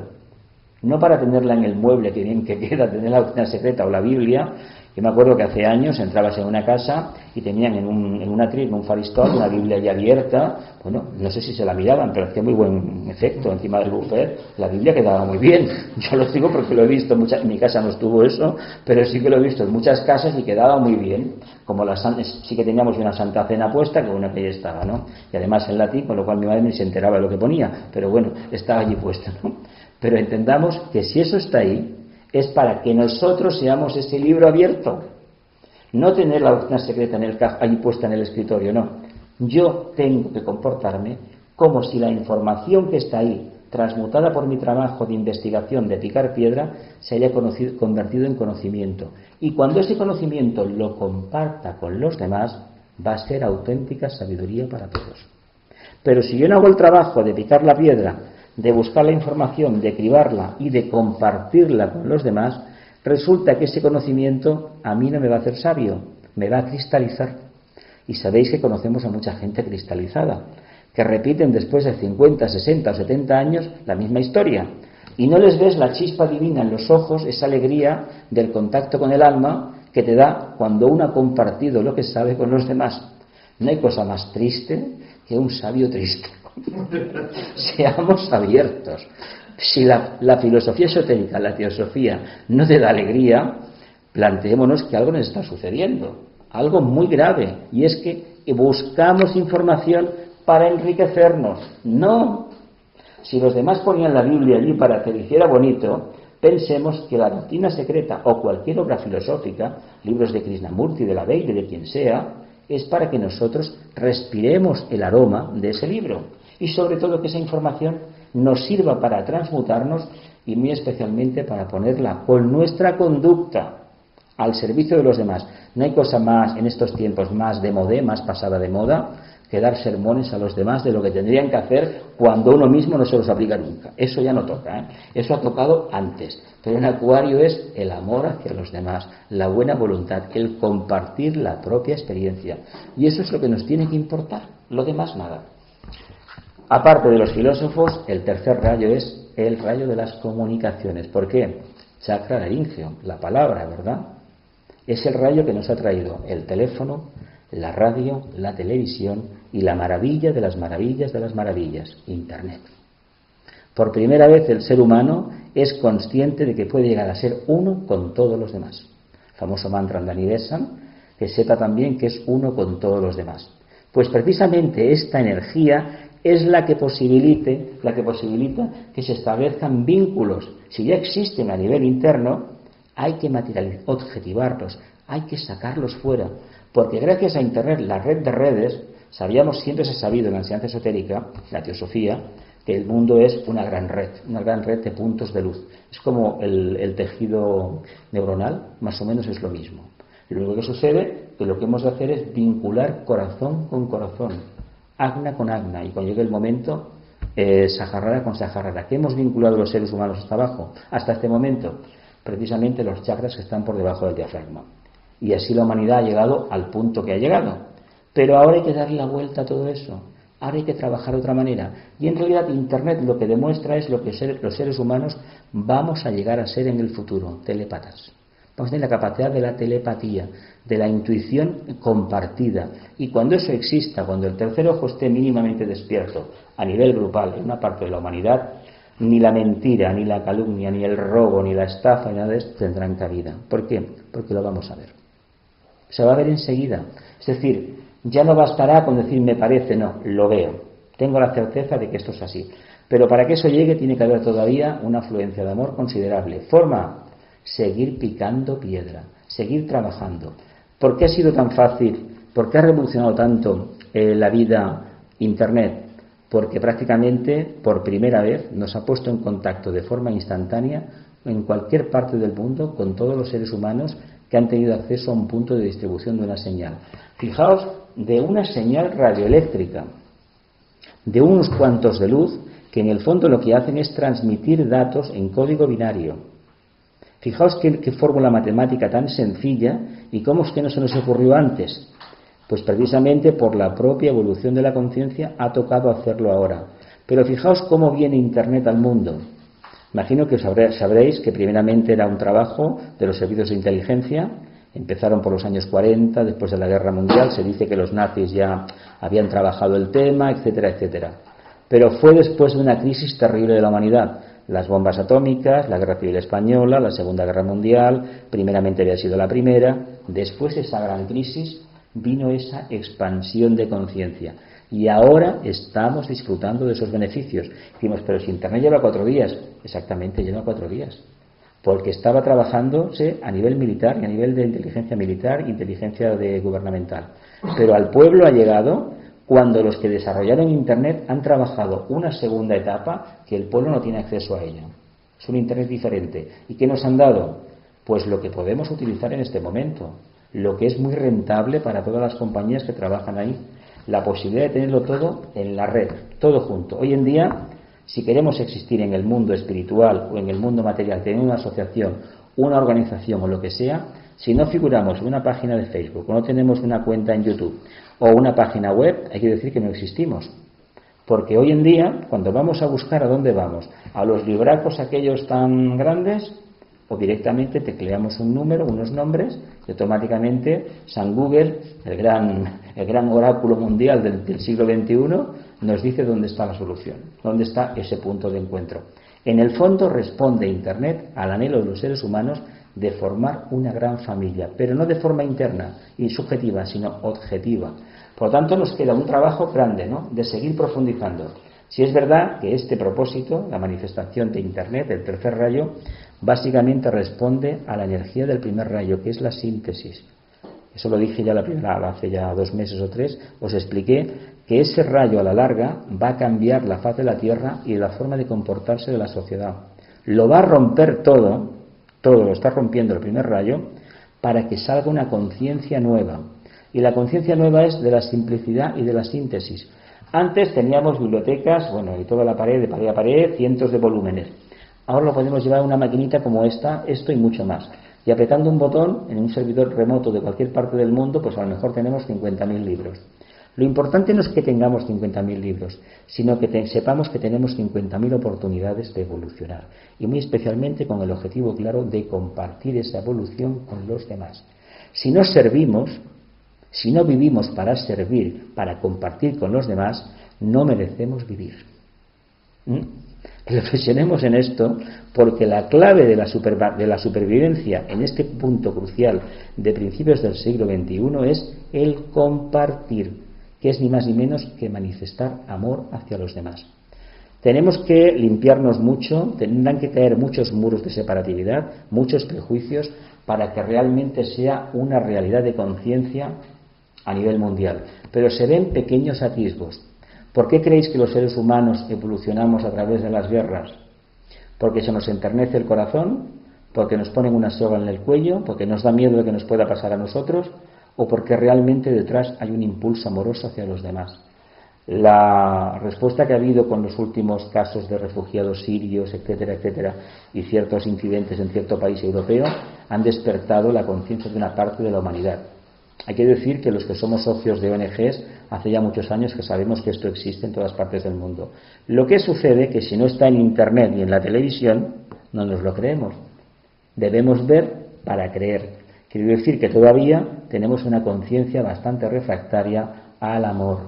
no para tenerla en el mueble, que bien que queda tener la doctrina secreta o la Biblia. Yo me acuerdo que hace años entrabas en una casa y tenían en un atril, en un faristol, una Biblia ya abierta. Bueno, no sé si se la miraban, pero hacía muy buen efecto encima del buffet. La Biblia quedaba muy bien. Yo lo digo porque lo he visto, en mi casa no estuvo eso, pero sí que lo he visto en muchas casas y quedaba muy bien. Como sí que teníamos una Santa Cena puesta, que una que ya estaba, ¿no? Y además en latín, con lo cual mi madre ni se enteraba de lo que ponía, pero bueno, estaba allí puesta, ¿no? Pero entendamos que si eso está ahí, es para que nosotros seamos ese libro abierto. No tener la doctrina secreta ahí puesta en el escritorio, no. Yo tengo que comportarme como si la información que está ahí, transmutada por mi trabajo de investigación, de picar piedra, se haya convertido en conocimiento. Y cuando ese conocimiento lo comparta con los demás, va a ser auténtica sabiduría para todos. Pero si yo no hago el trabajo de picar la piedra, de buscar la información, de cribarla y de compartirla con los demás, resulta que ese conocimiento a mí no me va a hacer sabio, me va a cristalizar. Y sabéis que conocemos a mucha gente cristalizada, que repiten después de 50, 60 o 70 años la misma historia. Y no les ves la chispa divina en los ojos, esa alegría del contacto con el alma que te da cuando uno ha compartido lo que sabe con los demás. No hay cosa más triste que un sabio triste. Seamos abiertos. Si la filosofía esotérica, la teosofía, no te da alegría, planteémonos que algo nos está sucediendo, algo muy grave, y es que buscamos información para enriquecernos. No. Si los demás ponían la Biblia allí para que le hiciera bonito, pensemos que la doctrina secreta o cualquier obra filosófica, libros de Krishnamurti, de la Veida, de quien sea, es para que nosotros respiremos el aroma de ese libro. Y sobre todo que esa información nos sirva para transmutarnos y muy especialmente para ponerla con nuestra conducta al servicio de los demás. No hay cosa más, en estos tiempos, más de modé, más pasada de moda, que dar sermones a los demás de lo que tendrían que hacer cuando uno mismo no se los aplica nunca. Eso ya no toca, ¿eh? Eso ha tocado antes. Pero en Acuario es el amor hacia los demás, la buena voluntad, el compartir la propia experiencia. Y eso es lo que nos tiene que importar, lo demás nada. Aparte de los filósofos, el tercer rayo es el rayo de las comunicaciones. ¿Por qué? Chakra laríngeo, la palabra, ¿verdad? Es el rayo que nos ha traído el teléfono, la radio, la televisión y la maravilla de las maravillas de las maravillas, Internet. Por primera vez el ser humano es consciente de que puede llegar a ser uno con todos los demás. El famoso mantra de Anivesan, que sepa también que es uno con todos los demás. Pues precisamente esta energía es la que posibilita que se establezcan vínculos. Si ya existen a nivel interno, hay que materializar, objetivarlos, hay que sacarlos fuera. Porque gracias a Internet, la red de redes, siempre se ha sabido en la enseñanza esotérica, la teosofía, que el mundo es una gran red de puntos de luz. Es como el tejido neuronal, más o menos es lo mismo. Lo único que sucede que lo que hemos de hacer es vincular corazón con corazón, agna con agna, y cuando llegue el momento, Saharara con Saharara. ¿Qué hemos vinculado los seres humanos hasta abajo, hasta este momento? Precisamente los chakras que están por debajo del diafragma. Y así la humanidad ha llegado al punto que ha llegado. Pero ahora hay que darle la vuelta a todo eso. Ahora hay que trabajar de otra manera. Y en realidad Internet lo que demuestra es lo que los seres humanos vamos a llegar a ser en el futuro, telépatas. Vamos a tener la capacidad de la telepatía, de la intuición compartida. Y cuando eso exista, cuando el tercer ojo esté mínimamente despierto a nivel grupal en una parte de la humanidad, ni la mentira, ni la calumnia, ni el robo, ni la estafa, ni nada de esto tendrán cabida. ¿Por qué? Porque lo vamos a ver. Se va a ver enseguida. Es decir, ya no bastará con decir me parece, no, lo veo. Tengo la certeza de que esto es así. Pero para que eso llegue tiene que haber todavía una afluencia de amor considerable. Forma, seguir picando piedra, seguir trabajando. ¿Por qué ha sido tan fácil? ¿Por qué ha revolucionado tanto la vida Internet? Porque prácticamente por primera vez nos ha puesto en contacto de forma instantánea en cualquier parte del mundo con todos los seres humanos que han tenido acceso a un punto de distribución de una señal. Fijaos, de una señal radioeléctrica, de unos cuantos de luz, que en el fondo lo que hacen es transmitir datos en código binario. Fijaos qué fórmula matemática tan sencilla, y cómo es que no se nos ocurrió antes. Pues precisamente por la propia evolución de la conciencia ha tocado hacerlo ahora. Pero fijaos cómo viene Internet al mundo. Imagino que sabréis que primeramente era un trabajo de los servicios de inteligencia. Empezaron por los años 40, después de la Guerra Mundial. Se dice que los nazis ya habían trabajado el tema, etcétera, etcétera. Pero fue después de una crisis terrible de la humanidad. Las bombas atómicas, la Guerra Civil Española, la Segunda Guerra Mundial, primeramente había sido la primera. Después de esa gran crisis vino esa expansión de conciencia. Y ahora estamos disfrutando de esos beneficios. Decimos, pero si Internet lleva 4 días. Exactamente, lleva 4 días. Porque estaba trabajándose a nivel militar y a nivel de inteligencia militar e inteligencia gubernamental. Pero al pueblo ha llegado cuando los que desarrollaron Internet han trabajado una segunda etapa que el pueblo no tiene acceso a ella. Es un Internet diferente. ¿Y qué nos han dado? Pues lo que podemos utilizar en este momento. Lo que es muy rentable para todas las compañías que trabajan ahí. La posibilidad de tenerlo todo en la red, todo junto. Hoy en día, si queremos existir en el mundo espiritual o en el mundo material, tener una asociación, una organización o lo que sea, si no figuramos en una página de Facebook o no tenemos una cuenta en YouTube o una página web, hay que decir que no existimos. Porque hoy en día, cuando vamos a buscar, ¿a dónde vamos? ¿A los libracos aquellos tan grandes? O directamente tecleamos un número, unos nombres, y automáticamente San Google, el gran oráculo mundial del siglo XXI, nos dice dónde está la solución, dónde está ese punto de encuentro. En el fondo responde Internet al anhelo de los seres humanos de formar una gran familia, pero no de forma interna y subjetiva, sino objetiva. Por lo tanto, nos queda un trabajo grande, ¿no?, de seguir profundizando. Si es verdad que este propósito, la manifestación de Internet, el tercer rayo, básicamente responde a la energía del primer rayo, que es la síntesis. Eso lo dije ya hace ya 2 meses o 3, os expliqué que ese rayo a la larga va a cambiar la faz de la Tierra y la forma de comportarse de la sociedad. Lo va a romper todo lo está rompiendo el primer rayo, para que salga una conciencia nueva. Y la conciencia nueva es de la simplicidad y de la síntesis. Antes teníamos bibliotecas, bueno, y toda la pared, de pared a pared, cientos de volúmenes. Ahora lo podemos llevar a una maquinita como esta, esto y mucho más. Y apretando un botón en un servidor remoto de cualquier parte del mundo, pues a lo mejor tenemos 50.000 libros. Lo importante no es que tengamos 50.000 libros, sino que sepamos que tenemos 50.000 oportunidades de evolucionar. Y muy especialmente con el objetivo claro de compartir esa evolución con los demás. Si no servimos, si no vivimos para servir, para compartir con los demás, no merecemos vivir. Reflexionemos en esto, porque la clave de la supervivencia en este punto crucial de principios del siglo XXI es el compartir, que es ni más ni menos que manifestar amor hacia los demás. Tenemos que limpiarnos mucho, tendrán que caer muchos muros de separatividad, muchos prejuicios, para que realmente sea una realidad de conciencia a nivel mundial. Pero se ven pequeños atisbos. ¿Por qué creéis que los seres humanos evolucionamos a través de las guerras? ¿Porque se nos enternece el corazón? ¿Porque nos ponen una soga en el cuello? ¿Porque nos da miedo de que nos pueda pasar a nosotros? ¿O porque realmente detrás hay un impulso amoroso hacia los demás? La respuesta que ha habido con los últimos casos de refugiados sirios, etcétera, etcétera, y ciertos incidentes en cierto país europeo han despertado la conciencia de una parte de la humanidad. Hay que decir que los que somos socios de ONGs hace ya muchos años que sabemos que esto existe en todas partes del mundo. Lo que sucede es que si no está en Internet ni en la televisión, no nos lo creemos. Debemos ver para creer. Quiero decir que todavía tenemos una conciencia bastante refractaria al amor.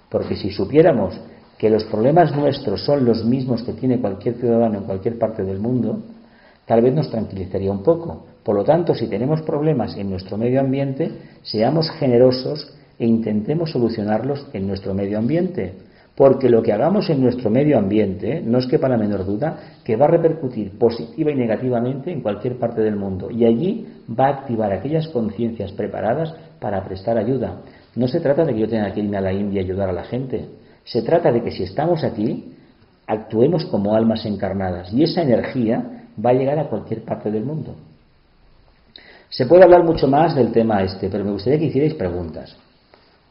Porque si supiéramos que los problemas nuestros son los mismos que tiene cualquier ciudadano en cualquier parte del mundo, tal vez nos tranquilizaría un poco. Por lo tanto, si tenemos problemas en nuestro medio ambiente, seamos generosos e intentemos solucionarlos en nuestro medio ambiente. Porque lo que hagamos en nuestro medio ambiente, no es quepa la menor duda, que va a repercutir positiva y negativamente en cualquier parte del mundo. Y allí va a activar aquellas conciencias preparadas para prestar ayuda. No se trata de que yo tenga que irme a la India y ayudar a la gente. Se trata de que si estamos aquí, actuemos como almas encarnadas. Y esa energía va a llegar a cualquier parte del mundo. Se puede hablar mucho más del tema pero me gustaría que hicierais preguntas.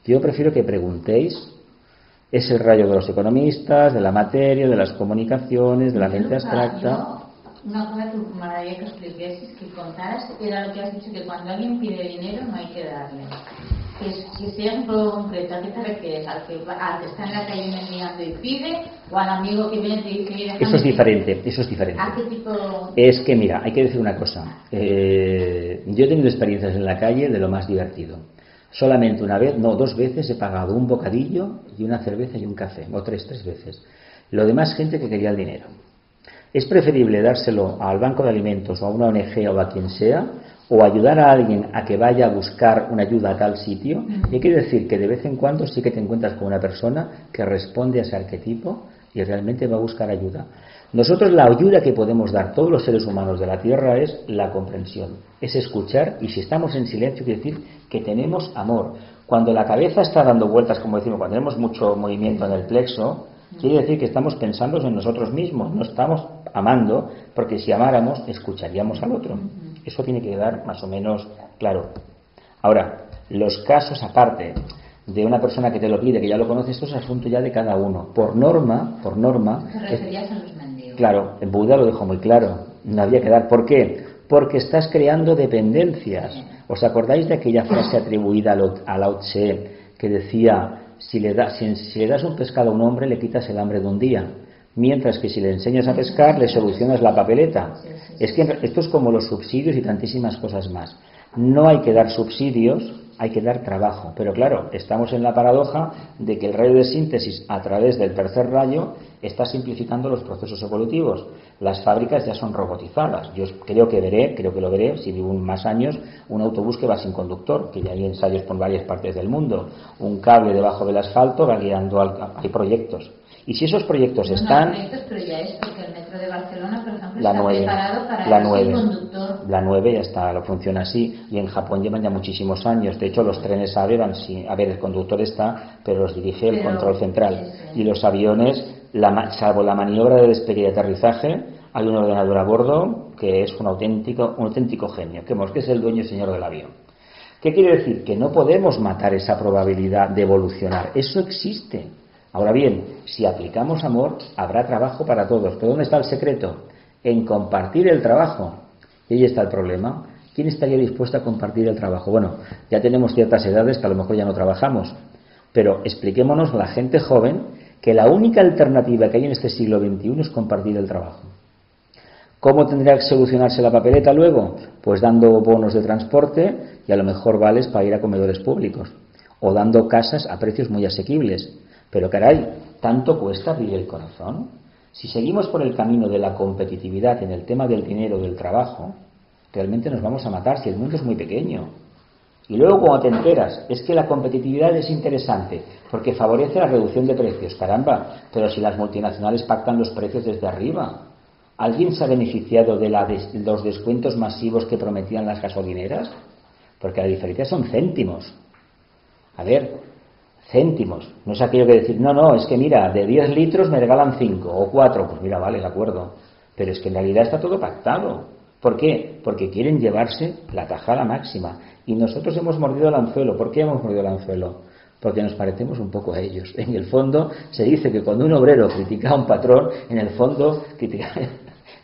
Yo prefiero que preguntéis. Es el rayo de los economistas, de la materia, de las comunicaciones, de la mente abstracta. Una cosa que me agradaría que expliqueses, que contaras, era lo que has dicho, que cuando alguien pide dinero no hay que darle. Que seas un poco concreto, ¿a qué te refieres? ¿Al que está en la calle mendigando y pide? ¿O al amigo que viene y te dice... Eso es diferente. ¿A qué tipo...? Es que, mira, hay que decir una cosa. Yo he tenido experiencias en la calle de lo más divertido. Solamente una vez, no, 2 veces he pagado un bocadillo y una cerveza y un café, o 3 veces. Lo demás, gente que quería el dinero. Es preferible dárselo al banco de alimentos o a una ONG o a quien sea, o ayudar a alguien a que vaya a buscar una ayuda a tal sitio. Y hay que decir que de vez en cuando sí que te encuentras con una persona que responde a ese arquetipo y realmente va a buscar ayuda. Nosotros la ayuda que podemos dar todos los seres humanos de la Tierra es la comprensión, es escuchar, y si estamos en silencio quiere decir que tenemos amor. Cuando la cabeza está dando vueltas, como decimos, cuando tenemos mucho movimiento en el plexo, quiere decir que estamos pensando en nosotros mismos, no estamos amando, porque si amáramos escucharíamos al otro. Eso tiene que quedar más o menos claro. Ahora, los casos aparte de una persona que te lo pide, que ya lo conoces, esto es asunto ya de cada uno. Por norma... ¿Te referías a los mendigos? Claro, el Buda lo dejó muy claro. No había que dar. ¿Por qué? Porque estás creando dependencias. ¿Os acordáis de aquella frase atribuida a Lao Tse que decía, si le das un pescado a un hombre, le quitas el hambre de un día? Mientras que si le enseñas a pescar, le solucionas la papeleta. Es que esto es como los subsidios y tantísimas cosas más. No hay que dar subsidios, hay que dar trabajo. Pero claro, estamos en la paradoja de que el rayo de síntesis a través del tercer rayo está simplificando los procesos evolutivos. Las fábricas ya son robotizadas. Yo creo que lo veré, si vivo más años, un autobús que va sin conductor, que ya hay ensayos por varias partes del mundo. Un cable debajo del asfalto va guiando, hay proyectos. Y si esos proyectos están... proyectos, pero ya es porque el metro de Barcelona, por ejemplo, la está 9, preparado para la ir 9, sin conductor. La 9 ya está, lo funciona así. Y en Japón llevan ya muchísimos años. De hecho, los trenes AVE van sin... A ver, el conductor está, pero los dirige el control central. Y los aviones, salvo la maniobra de despegue y aterrizaje, hay un ordenador a bordo que es un auténtico genio, que es el dueño y señor del avión. ¿Qué quiere decir? Que no podemos matar esa probabilidad de evolucionar. Eso existe. Ahora bien, si aplicamos amor, habrá trabajo para todos. ¿Pero dónde está el secreto? En compartir el trabajo. Y ahí está el problema. ¿Quién estaría dispuesto a compartir el trabajo? Bueno, ya tenemos ciertas edades que a lo mejor ya no trabajamos, pero expliquémonos a la gente joven que la única alternativa que hay en este siglo XXI es compartir el trabajo. ¿Cómo tendría que solucionarse la papeleta luego? Pues dando bonos de transporte y a lo mejor vales para ir a comedores públicos, o dando casas a precios muy asequibles. Pero caray, ¿tanto cuesta abrir el corazón? Si seguimos por el camino de la competitividad en el tema del dinero, del trabajo, realmente nos vamos a matar si el mundo es muy pequeño. Y luego cuando te enteras, es que la competitividad es interesante porque favorece la reducción de precios, caramba, pero si las multinacionales pactan los precios desde arriba, ¿alguien se ha beneficiado de los descuentos masivos que prometían las gasolineras? Porque la diferencia son céntimos. A ver, céntimos, no es aquello que decir, no, es que mira, de 10 litros me regalan 5 o 4, pues mira, vale, de acuerdo, pero es que en realidad está todo pactado. ¿Por qué? Porque quieren llevarse la tajada máxima. Y nosotros hemos mordido el anzuelo. ¿Por qué hemos mordido el anzuelo? Porque nos parecemos un poco a ellos. En el fondo se dice que cuando un obrero critica a un patrón, en el fondo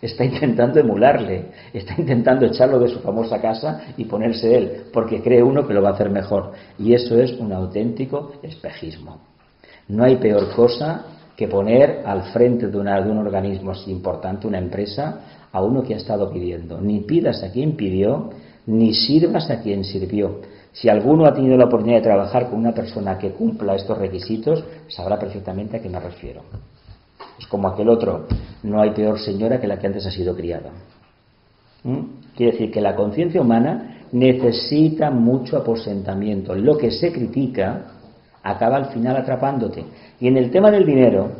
está intentando emularle, está intentando echarlo de su famosa casa y ponerse él, porque cree uno que lo va a hacer mejor. Y eso es un auténtico espejismo. No hay peor cosa que poner al frente de un organismo así importante, una empresa, a uno que ha estado pidiendo. Ni pidas a quien pidió, ni sirvas a quien sirvió. Si alguno ha tenido la oportunidad de trabajar con una persona que cumpla estos requisitos, sabrá perfectamente a qué me refiero. Es como aquel otro, no hay peor señora que la que antes ha sido criada. Quiere decir que la conciencia humana necesita mucho aposentamiento. Lo que se critica acaba al final atrapándote. Y en el tema del dinero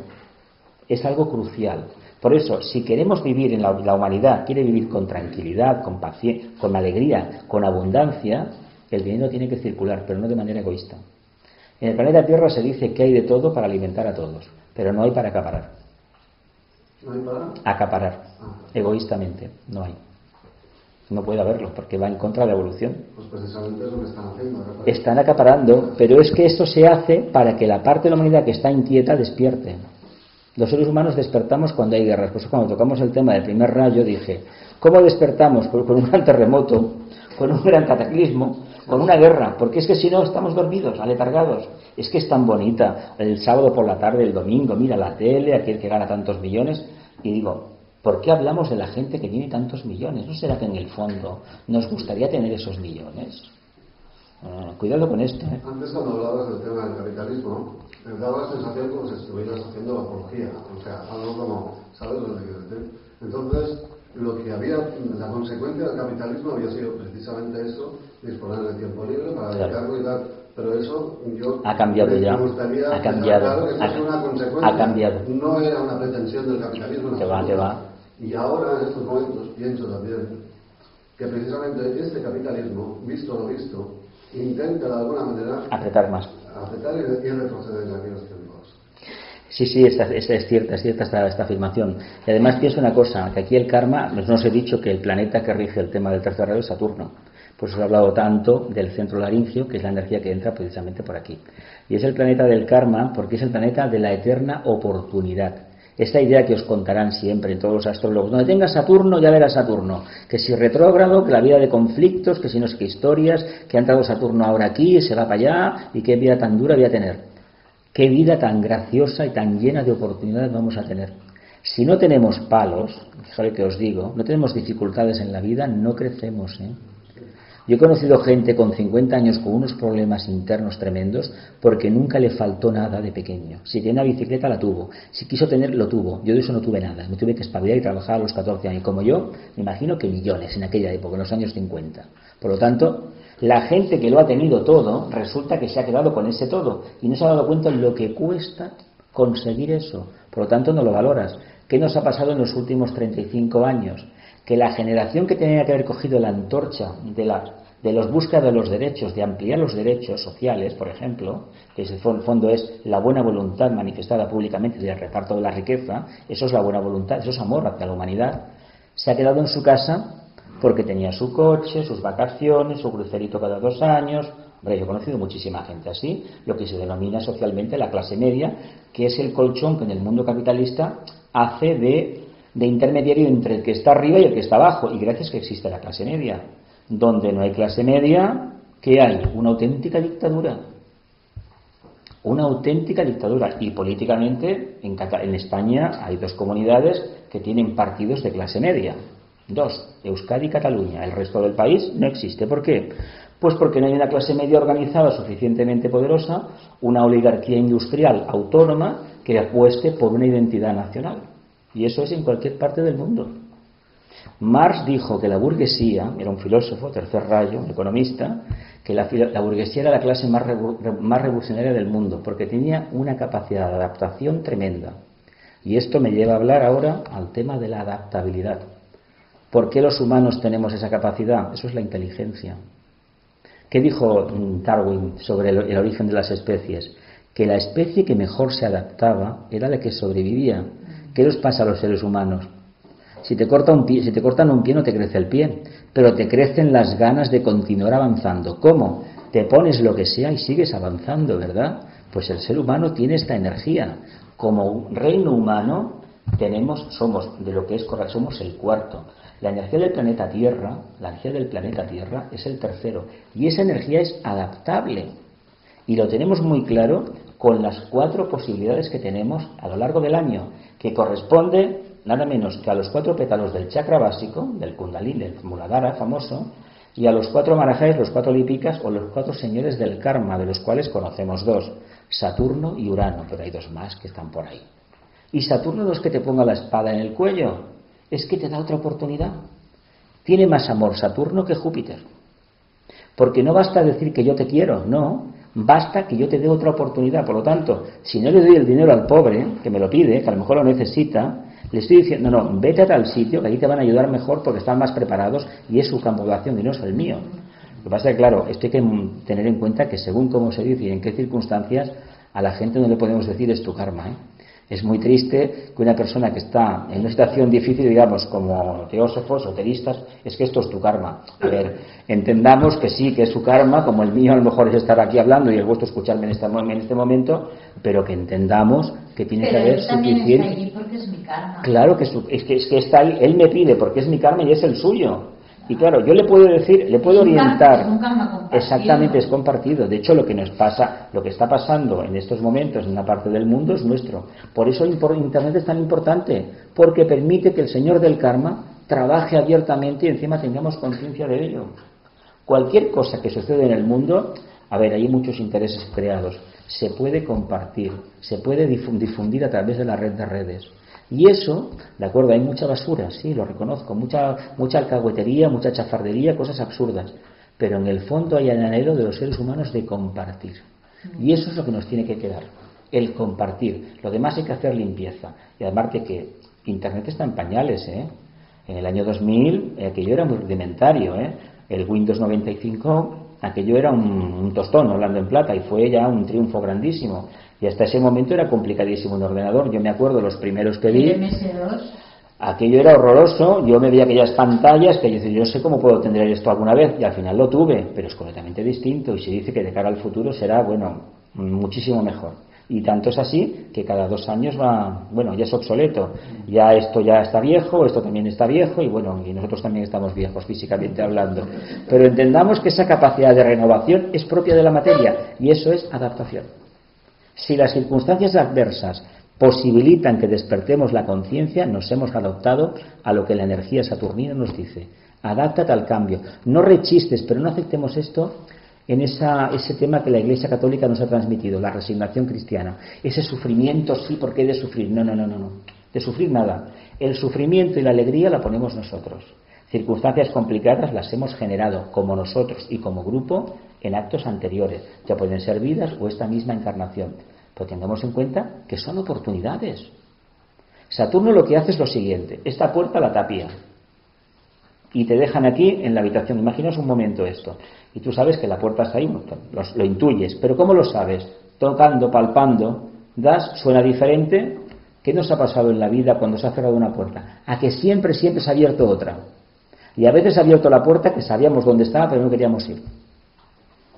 es algo crucial. Por eso, si queremos vivir en la humanidad, quiere vivir con tranquilidad, con paciencia, con alegría, con abundancia, el dinero tiene que circular, pero no de manera egoísta. En el planeta Tierra se dice que hay de todo para alimentar a todos, pero no hay para acaparar. ¿No hay para? Acaparar, egoístamente, no hay. No puede haberlo, porque va en contra de la evolución. Pues precisamente es lo que están haciendo. Están acaparando, pero es que esto se hace para que la parte de la humanidad que está inquieta despierte. Los seres humanos despertamos cuando hay guerras. Por eso cuando tocamos el tema del primer rayo dije, ¿cómo despertamos? Pues con un gran terremoto, con un gran cataclismo, con una guerra, porque es que si no estamos dormidos, aletargados. Es que es tan bonita el sábado por la tarde, el domingo, mira la tele, aquel que gana tantos millones, y digo, ¿por qué hablamos de la gente que tiene tantos millones? ¿No será que en el fondo nos gustaría tener esos millones? Cuidado con esto. Antes cuando hablabas del tema del capitalismo, me daba la sensación como si estuvieras haciendo apología, o sea, algo como, ¿sabes lo que quiero decir? Entonces, lo que había, la consecuencia del capitalismo había sido precisamente eso, disponer de tiempo libre para dedicarlo y tal, pero eso yo ha cambiado ya, me gustaría ha cambiado, claro que eso es una consecuencia, ha cambiado. No era una pretensión del capitalismo. Que va. Y ahora en estos momentos pienso también que precisamente este capitalismo, visto lo visto, intenta de alguna manera apretar más. Apretar y retroceder en aquellos tiempos. Sí, es cierta esta afirmación. Y además pienso una cosa, que aquí el karma, nos os he dicho que el planeta que rige el tema del tercer rayo es Saturno. Por eso he hablado tanto del centro laringio, que es la energía que entra precisamente por aquí. Y es el planeta del karma porque es el planeta de la eterna oportunidad. Esta idea que os contarán siempre en todos los astrólogos, donde tengas Saturno ya verás Saturno, que si retrógrado, que la vida de conflictos, que si no es que historias, que ha entrado Saturno ahora aquí y se va para allá, y qué vida tan dura voy a tener. Qué vida tan graciosa y tan llena de oportunidades vamos a tener. Si no tenemos palos, ¿sabe qué os digo? No tenemos dificultades en la vida, no crecemos, Yo he conocido gente con 50 años con unos problemas internos tremendos porque nunca le faltó nada de pequeño. Si tenía una bicicleta, la tuvo. Si quiso tener, lo tuvo. Yo de eso no tuve nada. Me tuve que espabilar y trabajar a los 14 años. Como yo, me imagino que millones en aquella época, en los años 50. Por lo tanto, la gente que lo ha tenido todo, resulta que se ha quedado con ese todo y no se ha dado cuenta de lo que cuesta conseguir eso. Por lo tanto, no lo valoras. ¿Qué nos ha pasado en los últimos 35 años? Que la generación que tenía que haber cogido la antorcha de los búsqueda de los derechos, de ampliar los derechos sociales, por ejemplo, que en el fondo es la buena voluntad manifestada públicamente del reparto de la riqueza, eso es la buena voluntad, eso es amor hacia la humanidad, Se ha quedado en su casa porque tenía su coche, sus vacaciones, su crucerito cada 2 años. Hombre, yo he conocido muchísima gente así, lo que se denomina socialmente la clase media, que es el colchón que en el mundo capitalista hace de intermediario entre el que está arriba y el que está abajo. Y gracias que existe la clase media. Donde no hay clase media, ¿qué hay? Una auténtica dictadura. Una auténtica dictadura. Y políticamente en España hay 2 comunidades que tienen partidos de clase media. 2, Euskadi y Cataluña. El resto del país no existe. ¿Por qué? Pues porque no hay una clase media organizada suficientemente poderosa, una oligarquía industrial autónoma que apueste por una identidad nacional. Y eso es en cualquier parte del mundo. Marx dijo que la burguesía, era un filósofo, tercer rayo, un economista, que la burguesía era la clase más revolucionaria del mundo, porque tenía una capacidad de adaptación tremenda. Y esto me lleva a hablar ahora al tema de la adaptabilidad. ¿Por qué los humanos tenemos esa capacidad? Eso es la inteligencia. ¿Qué dijo Darwin sobre el origen de las especies? Que la especie que mejor se adaptaba era la que sobrevivía. ¿Qué nos pasa a los seres humanos? Si te cortan un pie no te crece el pie, pero te crecen las ganas de continuar avanzando. ¿Cómo? Te pones lo que sea y sigues avanzando, ¿verdad? Pues el ser humano tiene esta energía. Como reino humano somos el cuarto. La energía del planeta Tierra es el tercero. Y esa energía es adaptable. Y lo tenemos muy claro con las 4 posibilidades que tenemos a lo largo del año, que corresponde nada menos que a los 4 pétalos del chakra básico, del Kundalini, del Muladhara famoso, y a los 4 Maharajas, los 4 Lipikas o los 4 señores del karma, de los cuales conocemos 2, Saturno y Urano, pero hay 2 más que están por ahí. Y Saturno no es que te ponga la espada en el cuello, es que te da otra oportunidad. Tiene más amor Saturno que Júpiter. Porque no basta decir que yo te quiero, no, basta que yo te dé otra oportunidad. Por lo tanto, si no le doy el dinero al pobre, que me lo pide, que a lo mejor lo necesita, le estoy diciendo, no, vete a tal sitio, que ahí te van a ayudar mejor porque están más preparados y es su campo de acción y no es el mío. Lo que pasa es que, claro, esto hay que tener en cuenta que según cómo se dice y en qué circunstancias, a la gente no le podemos decir es tu karma, ¿eh? Es muy triste que una persona que está en una situación difícil, digamos, como teósofos o teístas, es que esto es tu karma. A ver, entendamos que sí, que es su karma, como el mío a lo mejor es estar aquí hablando y el vuestro escucharme en este momento, pero que entendamos que tiene que haber suficiente. Está allí porque es mi karma. Claro que es que está ahí, él me pide porque es mi karma y es el suyo. Y claro, yo le puedo decir, le puedo orientar. Es un karma compartido. Exactamente, es compartido. De hecho, lo que nos pasa, lo que está pasando en estos momentos en una parte del mundo es nuestro. Por eso Internet es tan importante, porque permite que el señor del karma trabaje abiertamente y encima tengamos conciencia de ello. Cualquier cosa que sucede en el mundo, a ver, hay muchos intereses creados, se puede compartir, se puede difundir a través de la red de redes. Y eso, de acuerdo, hay mucha basura, sí, lo reconozco, mucha alcahuetería, mucha chafardería, cosas absurdas, pero en el fondo hay el anhelo de los seres humanos de compartir. Y eso es lo que nos tiene que quedar, el compartir. Lo demás hay que hacer limpieza. Y además de que Internet está en pañales, ¿eh? En el año 2000 aquello era muy rudimentario, ¿eh? El Windows 95, aquello era un tostón, hablando en plata, y fue ya un triunfo grandísimo. Y hasta ese momento era complicadísimo un ordenador. Yo me acuerdo los primeros que vi. ¿El MS2? Aquello era horroroso. Yo me veía aquellas pantallas que yo decía, yo no sé cómo puedo tener esto alguna vez. Y al final lo tuve, pero es completamente distinto. Y se dice que de cara al futuro será, bueno, muchísimo mejor. Y tanto es así que cada 2 años ya es obsoleto. Ya esto ya está viejo, esto también está viejo y bueno, y nosotros también estamos viejos físicamente hablando. Pero entendamos que esa capacidad de renovación es propia de la materia y eso es adaptación. Si las circunstancias adversas posibilitan que despertemos la conciencia, nos hemos adaptado a lo que la energía saturnina nos dice. Adáptate al cambio. No rechistes, pero no aceptemos esto en ese tema que la Iglesia Católica nos ha transmitido, la resignación cristiana. Ese sufrimiento, sí, porque he de sufrir. No. De sufrir nada. El sufrimiento y la alegría la ponemos nosotros. Circunstancias complicadas las hemos generado como nosotros y como grupo en actos anteriores, ya pueden ser vidas o esta misma encarnación, pero tengamos en cuenta que son oportunidades. Saturno lo que hace es lo siguiente: esta puerta la tapia y te dejan aquí en la habitación. Imaginaos un momento esto y tú sabes que la puerta está ahí, lo intuyes, pero ¿cómo lo sabes? Tocando, palpando, suena diferente ¿Qué nos ha pasado en la vida cuando se ha cerrado una puerta? A que siempre se ha abierto otra. Y a veces se ha abierto la puerta que sabíamos dónde estaba, pero no queríamos ir.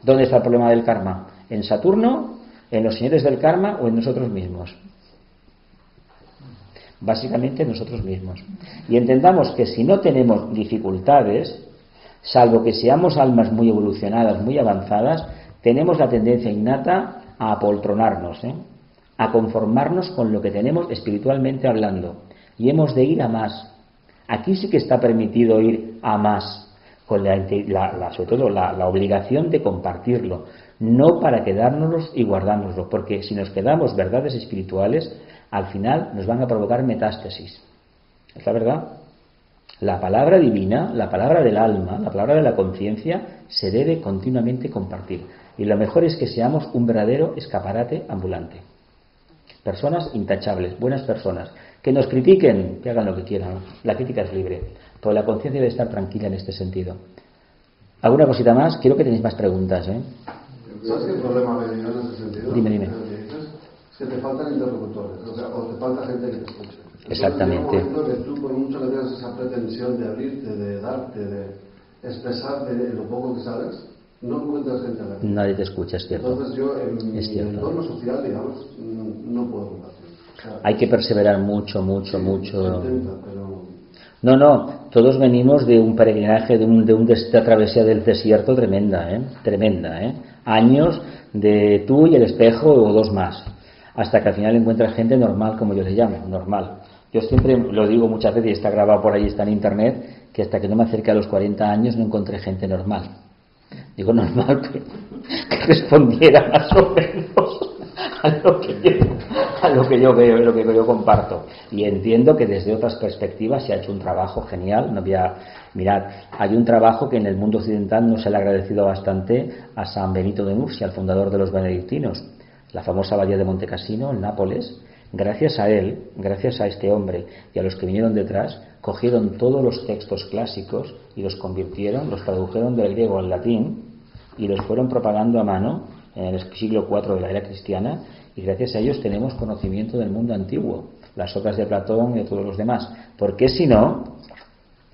¿Dónde está el problema del karma? ¿En Saturno, en los señores del karma o en nosotros mismos? Básicamente en nosotros mismos. Y entendamos que si no tenemos dificultades, salvo que seamos almas muy evolucionadas, muy avanzadas, tenemos la tendencia innata a apoltronarnos, a conformarnos con lo que tenemos espiritualmente hablando. Y hemos de ir a más. Aquí sí que está permitido ir a más, con sobre todo la obligación de compartirlo, no para quedárnoslos y guardárnoslo, porque si nos quedamos verdades espirituales, al final nos van a provocar metástasis. ¿Es la verdad? La palabra divina, la palabra del alma, la palabra de la conciencia, se debe continuamente compartir. Y lo mejor es que seamos un verdadero escaparate ambulante. Personas intachables, buenas personas. Que nos critiquen, que hagan lo que quieran. La crítica es libre. Pero la conciencia debe estar tranquila en este sentido. ¿Alguna cosita más? Quiero que tenéis más preguntas, ¿Sabes qué problema me dio en ese sentido? Dime. Es que te faltan interlocutores, o te falta gente que te escuche. Exactamente. Llega un momento que tú, por mucho que tengas esa pretensión de abrirte, de darte, de expresarte en lo poco que sabes, no encuentras gente a la que... Nadie te escucha, es cierto. Entonces yo, en mi entorno social, digamos, no puedo compartir. O sea, hay que perseverar mucho. Se intenta, pero... No, todos venimos de un peregrinaje, de una travesía del desierto tremenda, tremenda, años de tú y el espejo o dos más, hasta que al final encuentras gente normal, como yo le llamo, normal. Yo siempre lo digo muchas veces, y está grabado por ahí, está en internet, que hasta que no me acerqué a los 40 años no encontré gente normal. Digo normal, que respondiera más o menos a lo que yo veo, lo que yo comparto. Y entiendo que desde otras perspectivas se ha hecho un trabajo genial. Mirad, hay un trabajo que en el mundo occidental no se le ha agradecido bastante a San Benito de Nursia, el fundador de los benedictinos, la famosa abadía de Montecassino en Nápoles. Gracias a él, gracias a este hombre y a los que vinieron detrás, cogieron todos los textos clásicos y los convirtieron, los tradujeron del griego al latín y los fueron propagando a mano en el siglo IV de la era cristiana, y gracias a ellos tenemos conocimiento del mundo antiguo, las obras de Platón y de todos los demás. Porque si no,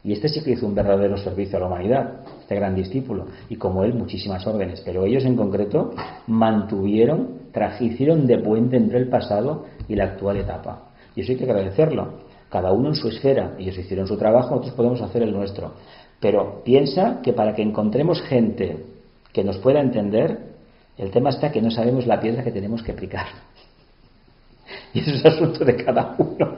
y este sí que hizo un verdadero servicio a la humanidad, este gran discípulo, y como él muchísimas órdenes, pero ellos en concreto hicieron de puente entre el pasado y la actual etapa. Y eso hay que agradecerlo, cada uno en su esfera. Ellos hicieron su trabajo, nosotros podemos hacer el nuestro. Pero piensa que para que encontremos gente que nos pueda entender, el tema está que no sabemos la piedra que tenemos que picar. Y eso es asunto de cada uno.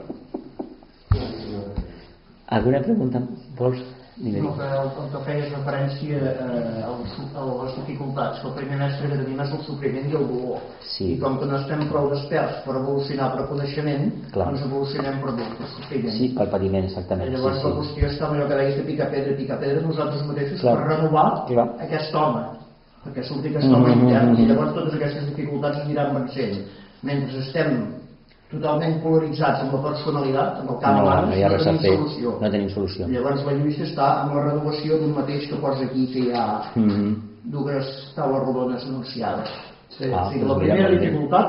¿Alguna pregunta, Vols? No, que feies referència a les dificultats, que el primer mestre que tenim és el sofriment i el dolor. Sí. I com que no estem prou desperts per evolucionar per coneixement, Clar. doncs evolucionem per sofriment. Sí, pel patiment, exactament. Llavors Sí. la qüestió està en allò que deies de picar pedra nosaltres mateixos Clar. per renovar Clar. aquest home, perquè surti aquest home intern, i llavors totes aquestes dificultats aniran vencent. Mentre estem totalment polaritzats amb la personalitat, amb el camp No hi ha res a tenim fer, solució. no tenim solució. Llavors la lluita està en la renovació d'un mateix que posa aquí, que hi ha dues taules rodones anunciades. O sigui, Doncs la primera dificultat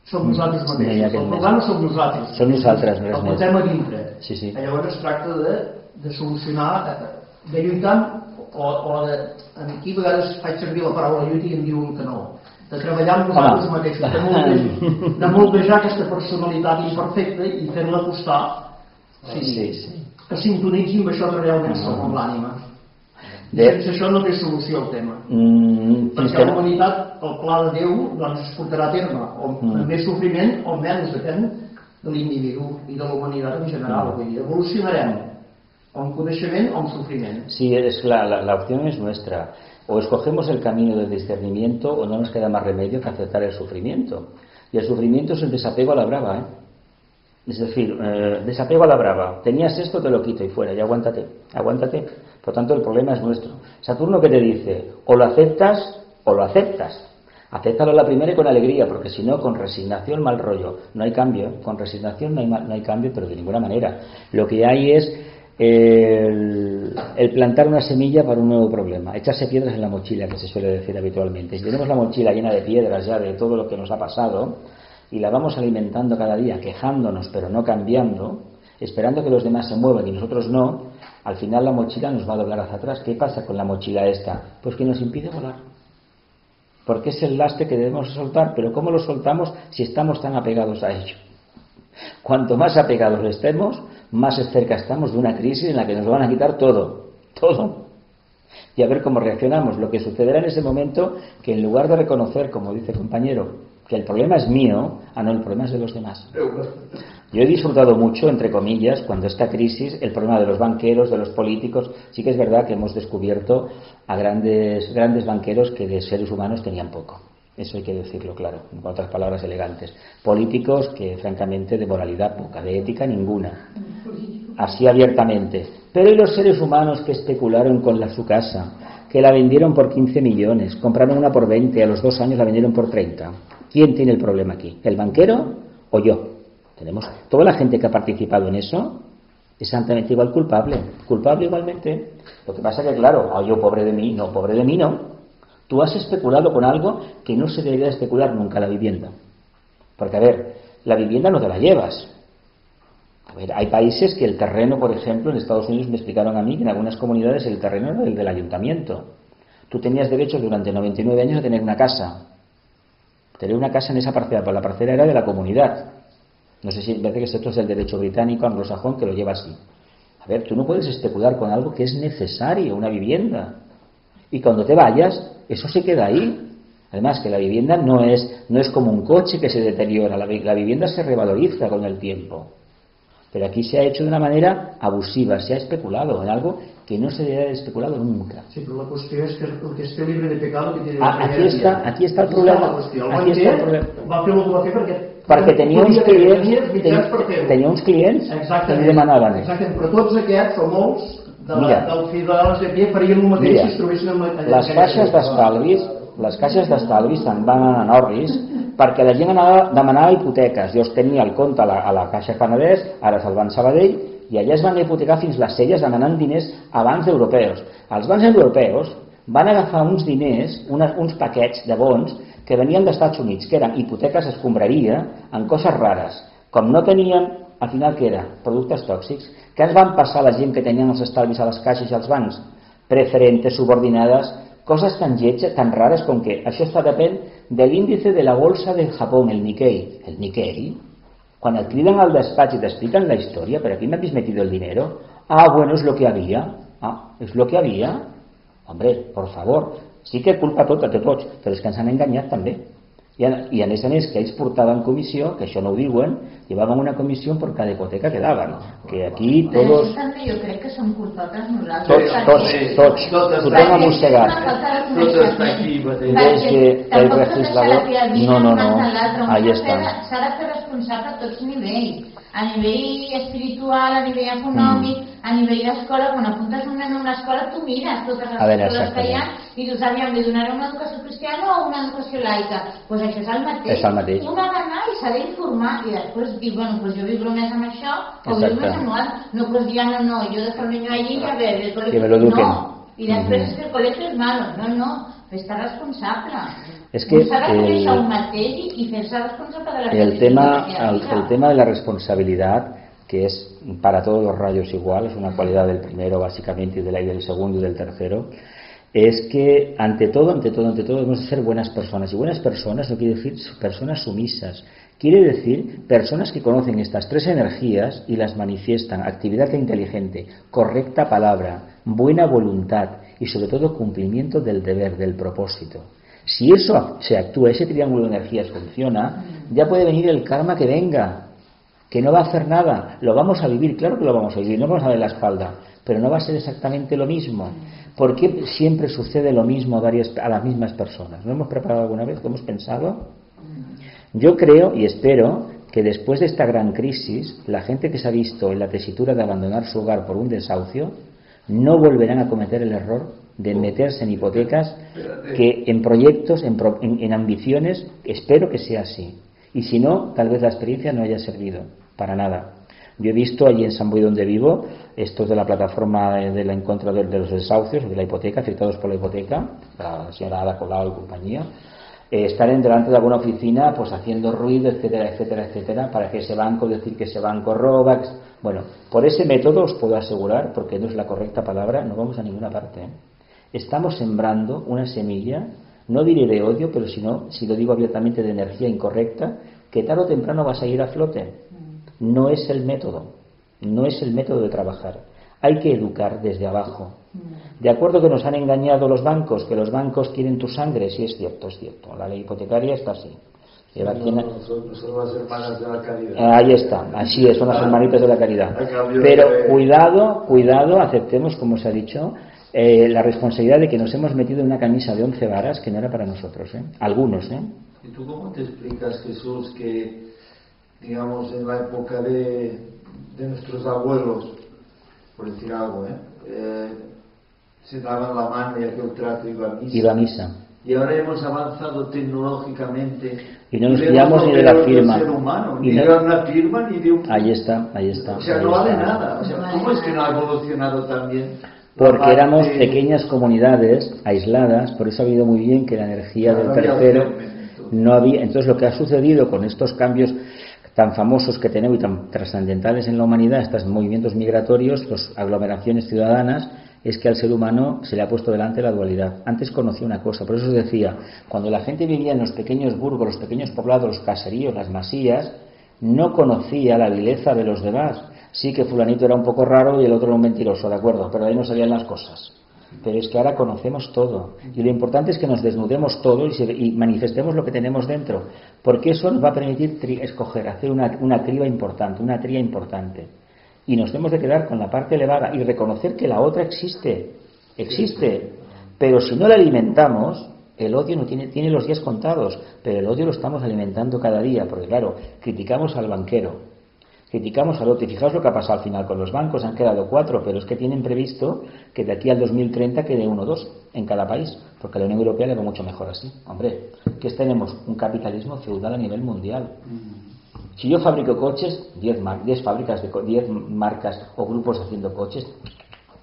som nosaltres mateixos, el problema som nosaltres. Som nosaltres, res el més. portem a dintre. Sí. Llavors es tracta de solucionar, de lluitar, o de... Aquí a vegades faig servir la paraula lluita i em diuen que no. De treballar amb nosaltres mateixos, de moldejar aquesta personalitat imperfecta i fer-la costar, que sintonitzi amb això que realment som, amb l'ànima. Sense això no té solució el tema. Perquè la humanitat, el pla de Déu, doncs es portarà a terme, o amb més sofriment o menys, depèn de l'individu i de la humanitat en general. Vull dir, evolucionarem, o amb coneixement o amb sofriment. Sí, la opción es nuestra. O escogemos el camino del discernimiento o no nos queda más remedio que aceptar el sufrimiento. Y el sufrimiento es el desapego a la brava, Es decir, desapego a la brava. Tenías esto, te lo quito y fuera, y aguántate. Por tanto, el problema es nuestro. Saturno, ¿qué te dice? O lo aceptas o lo aceptas. Acéptalo a la primera y con alegría, porque si no, con resignación, mal rollo. No hay cambio. Con resignación no hay cambio, pero de ninguna manera. Lo que hay es el plantar una semilla para un nuevo problema, echarse piedras en la mochila, que se suele decir habitualmente. Si tenemos la mochila llena de piedras ya de todo lo que nos ha pasado, y la vamos alimentando cada día, quejándonos pero no cambiando, esperando que los demás se muevan y nosotros no, al final la mochila nos va a doblar hacia atrás. ¿Qué pasa con la mochila esta? Pues que nos impide volar. Porque es el lastre que debemos soltar, pero ¿cómo lo soltamos si estamos tan apegados a ello? Cuanto más apegados estemos, más cerca estamos de una crisis en la que nos van a quitar todo, todo. Y a ver cómo reaccionamos. Lo que sucederá en ese momento, que en lugar de reconocer, como dice el compañero, que el problema es mío, no, el problema es de los demás. Yo he disfrutado mucho, entre comillas, cuando esta crisis, el problema de los banqueros, de los políticos, sí que es verdad que hemos descubierto a grandes banqueros que de seres humanos tenían poco. Eso hay que decirlo claro, con otras palabras elegantes. Políticos que, francamente, de moralidad poca, de ética ninguna. Así abiertamente. Pero ¿y los seres humanos que especularon con su casa? Que la vendieron por 15 millones, compraron una por 20, a los 2 años la vendieron por 30. ¿Quién tiene el problema aquí? ¿El banquero o yo? Tenemos toda la gente que ha participado en eso es santamente igual culpable igualmente. Lo que pasa que claro, yo pobre de mí no. Tú has especulado con algo que no se debería especular nunca, la vivienda. Porque a ver, la vivienda no te la llevas. A ver, hay países que el terreno, por ejemplo, en Estados Unidos me explicaron a mí que en algunas comunidades el terreno era el del ayuntamiento. Tú tenías derecho durante 99 años a tener una casa. Tener una casa en esa parcela, pero la parcela era de la comunidad. No sé si parece que esto es el derecho británico anglosajón que lo lleva así. A ver, tú no puedes especular con algo que es necesario, una vivienda. Y cuando te vayas, eso se queda ahí. Además, que la vivienda no es como un coche que se deteriora. La vivienda se revaloriza con el tiempo. Pero aquí se ha hecho de una manera abusiva, se ha especulado en algo que no se debe haber especulado nunca. Sí, però la qüestió és que el que esté libre de pecado que tiene aquí está el problema. Aquí està el problema. Va fer el que va fer perquè tenia uns clients que li demanaven. Exactament, però tots aquests o molts del fi de la CPI farien el mateix si es trobessin en les caixes d'estalvis se'n van anar a Norris perquè la gent anava a demanar hipoteques. Llavors tenia el compte a la Caixa Penedès, ara se'l van Sabadell, i allà es van hipotecar fins les celles demanant diners a bancs europeus. Els bancs europeus van agafar uns diners, uns paquets de bons que venien dels Estats Units, que eren hipoteques escombraria en coses rares. Com no tenien, al final què era? Productes tòxics. Què ens van passar a la gent que tenien els estalvis a les caixes i als bancs? Preferentes, subordinades, coses tan lletges, tan rares com que això està depèn de l'índice de la bolsa del Japó, el Nikkei. El Nikkei, quan et criden al despatx i t'expliquen la història, ¿pero aquí me habéis metido el dinero? Bueno, es lo que había. Es lo que había. Hombre, por favor, sí que culpa tota de tots, però és que ens han enganyat també. I a més, que ells portaven comissió, que això no ho diuen, llevaven una comissió per cada hipoteca que daven. Que aquí tots... Però això també jo crec que som culpables nosaltres. Tots. Tothom ha mossegat. Tots està aquí mateix. Des del legislador... No. Ahí està. S'ha de fer responsable a tots nivells. A nivell espiritual, a nivell econòmic, a nivell d'escola. Quan apuntes un nen a una escola, tu mires totes les escoles que hi ha i tu saps, li donaré una educació cristiana o una educació laica. Doncs això és el mateix. És el mateix. Un ha d'anar i s'ha d'informar i després dir, bueno, pues jo vibro més amb això o vibro més amb l'altre. No, pues ja no, yo dejo el niño allí y a ver, el colegio no. Y després és que el colegio és malo. No, està responsable. Es que el tema de la responsabilidad, que es para todos los rayos igual, es una cualidad del primero básicamente y del segundo y del tercero, es que ante todo debemos de ser buenas personas. Y buenas personas no quiere decir personas sumisas, quiere decir personas que conocen estas tres energías y las manifiestan: actividad inteligente, correcta palabra, buena voluntad y sobre todo cumplimiento del deber, del propósito. Si eso se actúa, ese triángulo de energías funciona, ya puede venir el karma que venga, que no va a hacer nada, lo vamos a vivir, claro que lo vamos a vivir, no vamos a ver la espalda, pero no va a ser exactamente lo mismo. ¿Por qué siempre sucede lo mismo a las mismas personas? ¿No hemos preparado alguna vez? ¿Lo hemos pensado? Yo creo y espero que después de esta gran crisis, la gente que se ha visto en la tesitura de abandonar su hogar por un desahucio, no volverán a cometer el error de meterse en hipotecas, que en proyectos, en ambiciones. Espero que sea así. Y si no, tal vez la experiencia no haya servido para nada. Yo he visto allí en San Boi, donde vivo, estos de la plataforma de la en contra de los desahucios, de la hipoteca, afectados por la hipoteca, la señora Ada Colau y compañía, estar delante de alguna oficina pues haciendo ruido, etcétera, etcétera, etcétera, para que ese banco, decir que ese banco roba. Bueno, por ese método os puedo asegurar, porque no es la correcta palabra, no vamos a ninguna parte. Estamos sembrando una semilla, no diré de odio, pero si lo digo abiertamente, de energía incorrecta, que tarde o temprano va a salir a flote. No es el método, no es el método de trabajar. Hay que educar desde abajo. De acuerdo que nos han engañado los bancos, que los bancos quieren tu sangre, sí es cierto, es cierto. La ley hipotecaria está así. Son las hermanas de la caridad. Ahí está, así es, son las hermanitas de la caridad. Pero cuidado, aceptemos, como se ha dicho, la responsabilidad de que nos hemos metido en una camisa de 11 varas que no era para nosotros, algunos. ¿Y tú cómo te explicas, Jesús, que, digamos, en la época de nuestros abuelos, por decir algo, se daban la mano y aquel trato iba a misa? Y ahora hemos avanzado tecnológicamente y no nos fiamos ni de la firma. Ser humano, ni de una firma ni de un... Ahí está. O sea, no vale nada. O sea, ¿cómo es que no ha evolucionado también? Porque éramos pequeñas comunidades aisladas, por eso ha habido muy bien que la energía del tercero no había. Entonces, lo que ha sucedido con estos cambios tan famosos que tenemos y tan trascendentales en la humanidad, estos movimientos migratorios, las aglomeraciones ciudadanas, es que al ser humano se le ha puesto delante la dualidad. Antes conocía una cosa, por eso os decía, cuando la gente vivía en los pequeños burgos, los pequeños poblados, los caseríos, las masías, no conocía la vileza de los demás. Sí que fulanito era un poco raro y el otro era un mentiroso, de acuerdo, pero ahí no salían las cosas. Pero es que ahora conocemos todo, y lo importante es que nos desnudemos todo y manifestemos lo que tenemos dentro, porque eso nos va a permitir escoger, hacer una tría importante, y nos tenemos de quedar con la parte elevada y reconocer que la otra existe, pero si no la alimentamos, el odio no tiene los días contados, pero el odio lo estamos alimentando cada día, porque claro, criticamos al banquero, criticamos al otro, y fijaos lo que ha pasado al final con los bancos, han quedado 4, pero es que tienen previsto que de aquí al 2030 quede 1 o 2 en cada país, porque a la Unión Europea le va mucho mejor así. Hombre, que tenemos un capitalismo feudal a nivel mundial. Si yo fabrico coches, 10 fábricas de 10 marcas o grupos haciendo coches,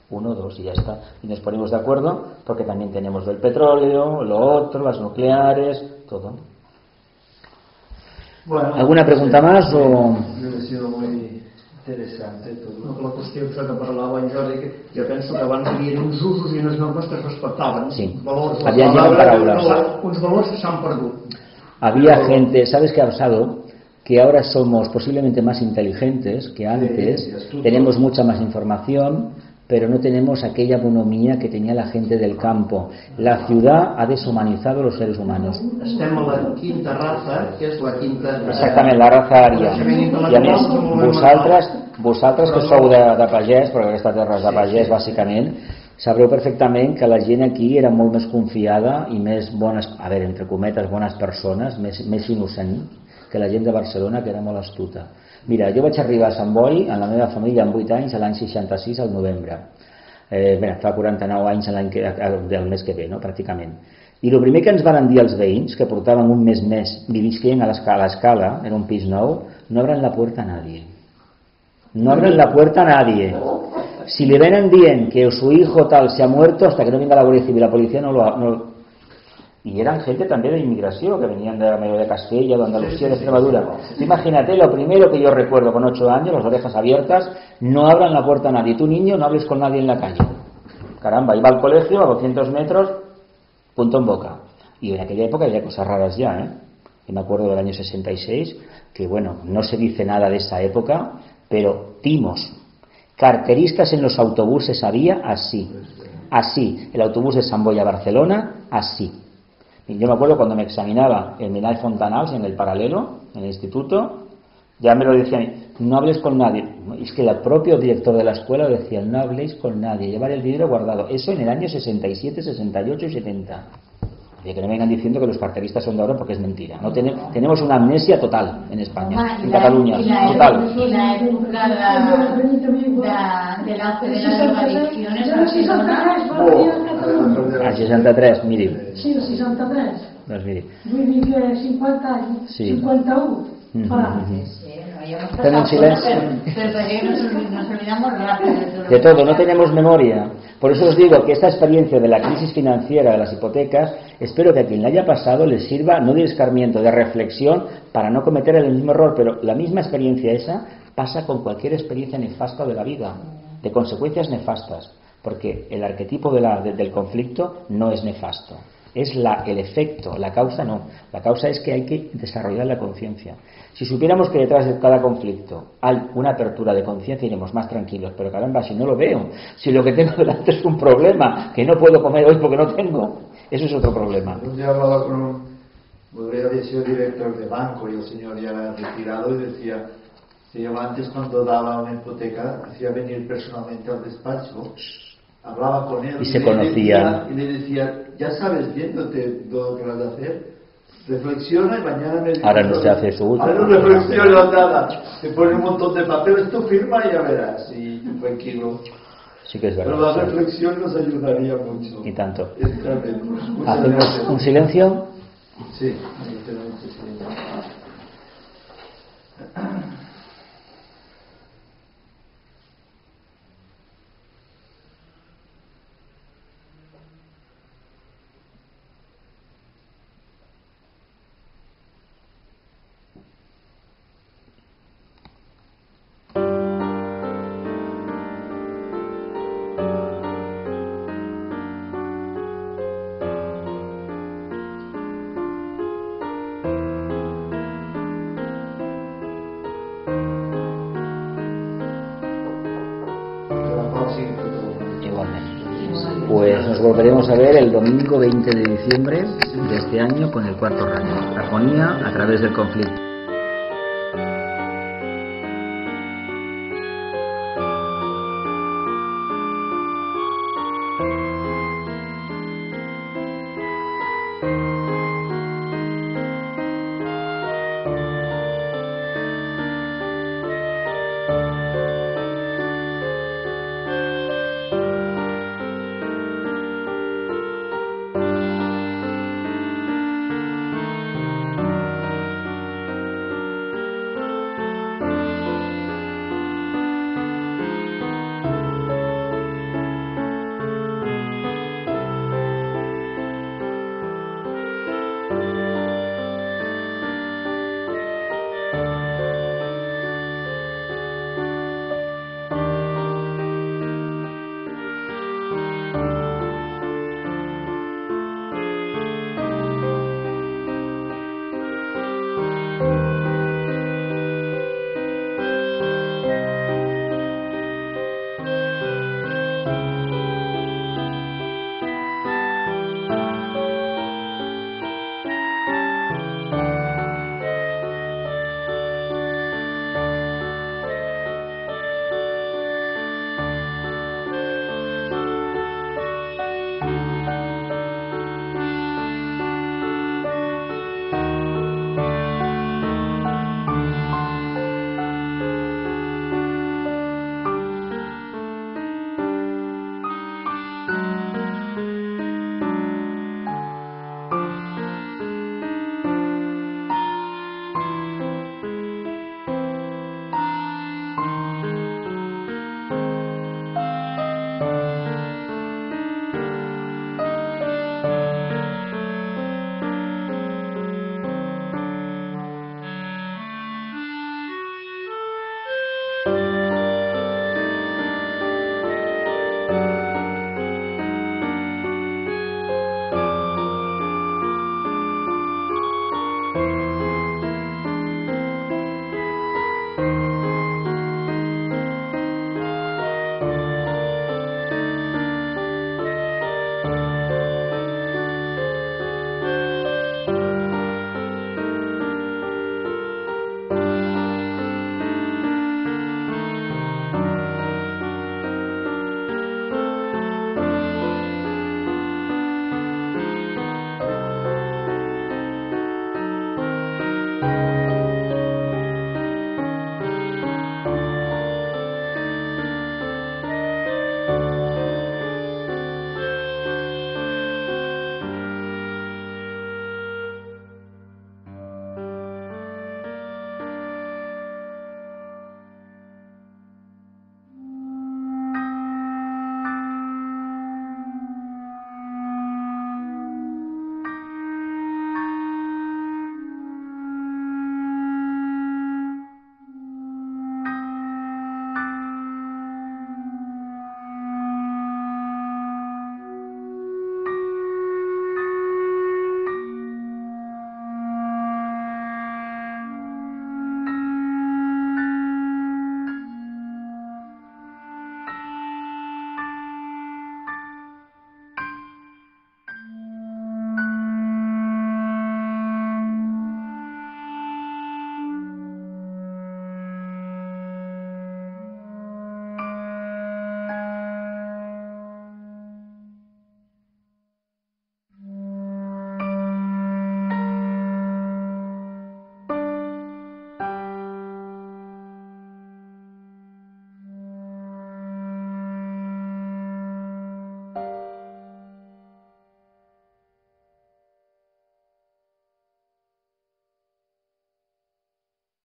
1 o 2 y ya está. Y nos ponemos de acuerdo porque también tenemos el petróleo, lo otro, las nucleares, todo. Bueno, ¿alguna pregunta más o...? Ha sido muy interessant tot. La qüestió que parlava en Jordi, que jo penso que abans hi havia uns usos i unes normes que es respectaven. Sí. Valors, había palabras. Uns valors que s'han perdut. Había gente, ¿sabes qué ha pasado? Que ahora somos posiblemente más inteligentes que antes, tenemos mucha más información, pero no tenemos aquella bonomía que tenía la gente del campo. La ciudad ha deshumanizado a los seres humanos. Estem a la quinta raza, que és la quinta... Exactament, la raza ària. I a més, vosaltres que sou de pagès, perquè aquesta terra és de pagès bàsicament, sabreu perfectament que la gent aquí era molt més confiada i més bones, a veure, entre cometes, bones persones, més innocent que la gent de Barcelona, que era molt astuta. Mira, jo vaig arribar a Sant Boi en la meva família amb 8 anys l'any 66 al novembre. Fa 49 anys del mes que ve, no? Pràcticament. I el primer que ens van dir els veïns, que portaven un mes més, visquien a l'escala, era un pis nou, no abran la puerta a nadie. No abran la puerta a nadie. Si le ven dient que su hijo tal se ha muerto, hasta que no venga la Guardia Civil, la policía no lo... Y eran gente también de inmigración, que venían de Castilla, de Andalucía, de Extremadura. Imagínate, lo primero que yo recuerdo con 8 años, las orejas abiertas, no abran la puerta a nadie. Tú, niño, no hables con nadie en la calle. Caramba, iba al colegio a 200 metros, punto en boca. Y en aquella época había cosas raras ya, Y me acuerdo del año 66, que bueno, no se dice nada de esa época, pero timos. Carteristas en los autobuses había así. El autobús de Sant Boi a Barcelona, así. Yo me acuerdo cuando me examinaba en Milán Fontanals, en el paralelo, en el instituto, ya me lo decían, no hables con nadie. Es que el propio director de la escuela decía, no habléis con nadie, llevar el vidrio guardado. Eso en el año 67, 68 y 70. De que no vengan diciendo que los carteristas son de ahora, porque es mentira. No tenemos una amnesia total en España, en Cataluña, total. Y la época de la drogadicciones a Barcelona. Al 63, miri. Sí, el 63. Doncs miri. Vull dir que 50 anys, Sí. 51. Sí, no Ten silencio. Pero todavía nos olvidamos rápido De todo, no tenemos memoria. Por eso os digo que esta experiencia de la crisis financiera de las hipotecas, espero que a quien le haya pasado les sirva no de escarmiento, de reflexión para no cometer el mismo error, pero la misma experiencia esa pasa con cualquier experiencia nefasta de la vida, de consecuencias nefastas, porque el arquetipo del conflicto no es nefasto. Es el efecto, la causa no. La causa es que hay que desarrollar la conciencia. Si supiéramos que detrás de cada conflicto hay una apertura de conciencia, iremos más tranquilos. Pero caramba, si no lo veo, si lo que tengo delante es un problema, que no puedo comer hoy porque no tengo, eso es otro problema. Un día hablaba con había sido director de banco y el señor ya era retirado y decía, si yo antes cuando daba una hipoteca, hacía venir personalmente al despacho, hablaba con él y se conocían. Y le decía, ya sabes, viéndote todo lo que vas a hacer, reflexiona y mañana me dices. Ahora no se hace eso último. Ahora no reflexiona nada. Te pone un montón de papeles, tú firma y ya verás. Y tranquilo. Sí que es verdad. Pero la reflexión nos ayudaría mucho. Y tanto. ¿Hacemos un silencio? Sí, evidentemente sí. Igualmente. Pues nos volveremos a ver el domingo 20 de diciembre de este año con el cuarto rayo. Armonía a través del conflicto.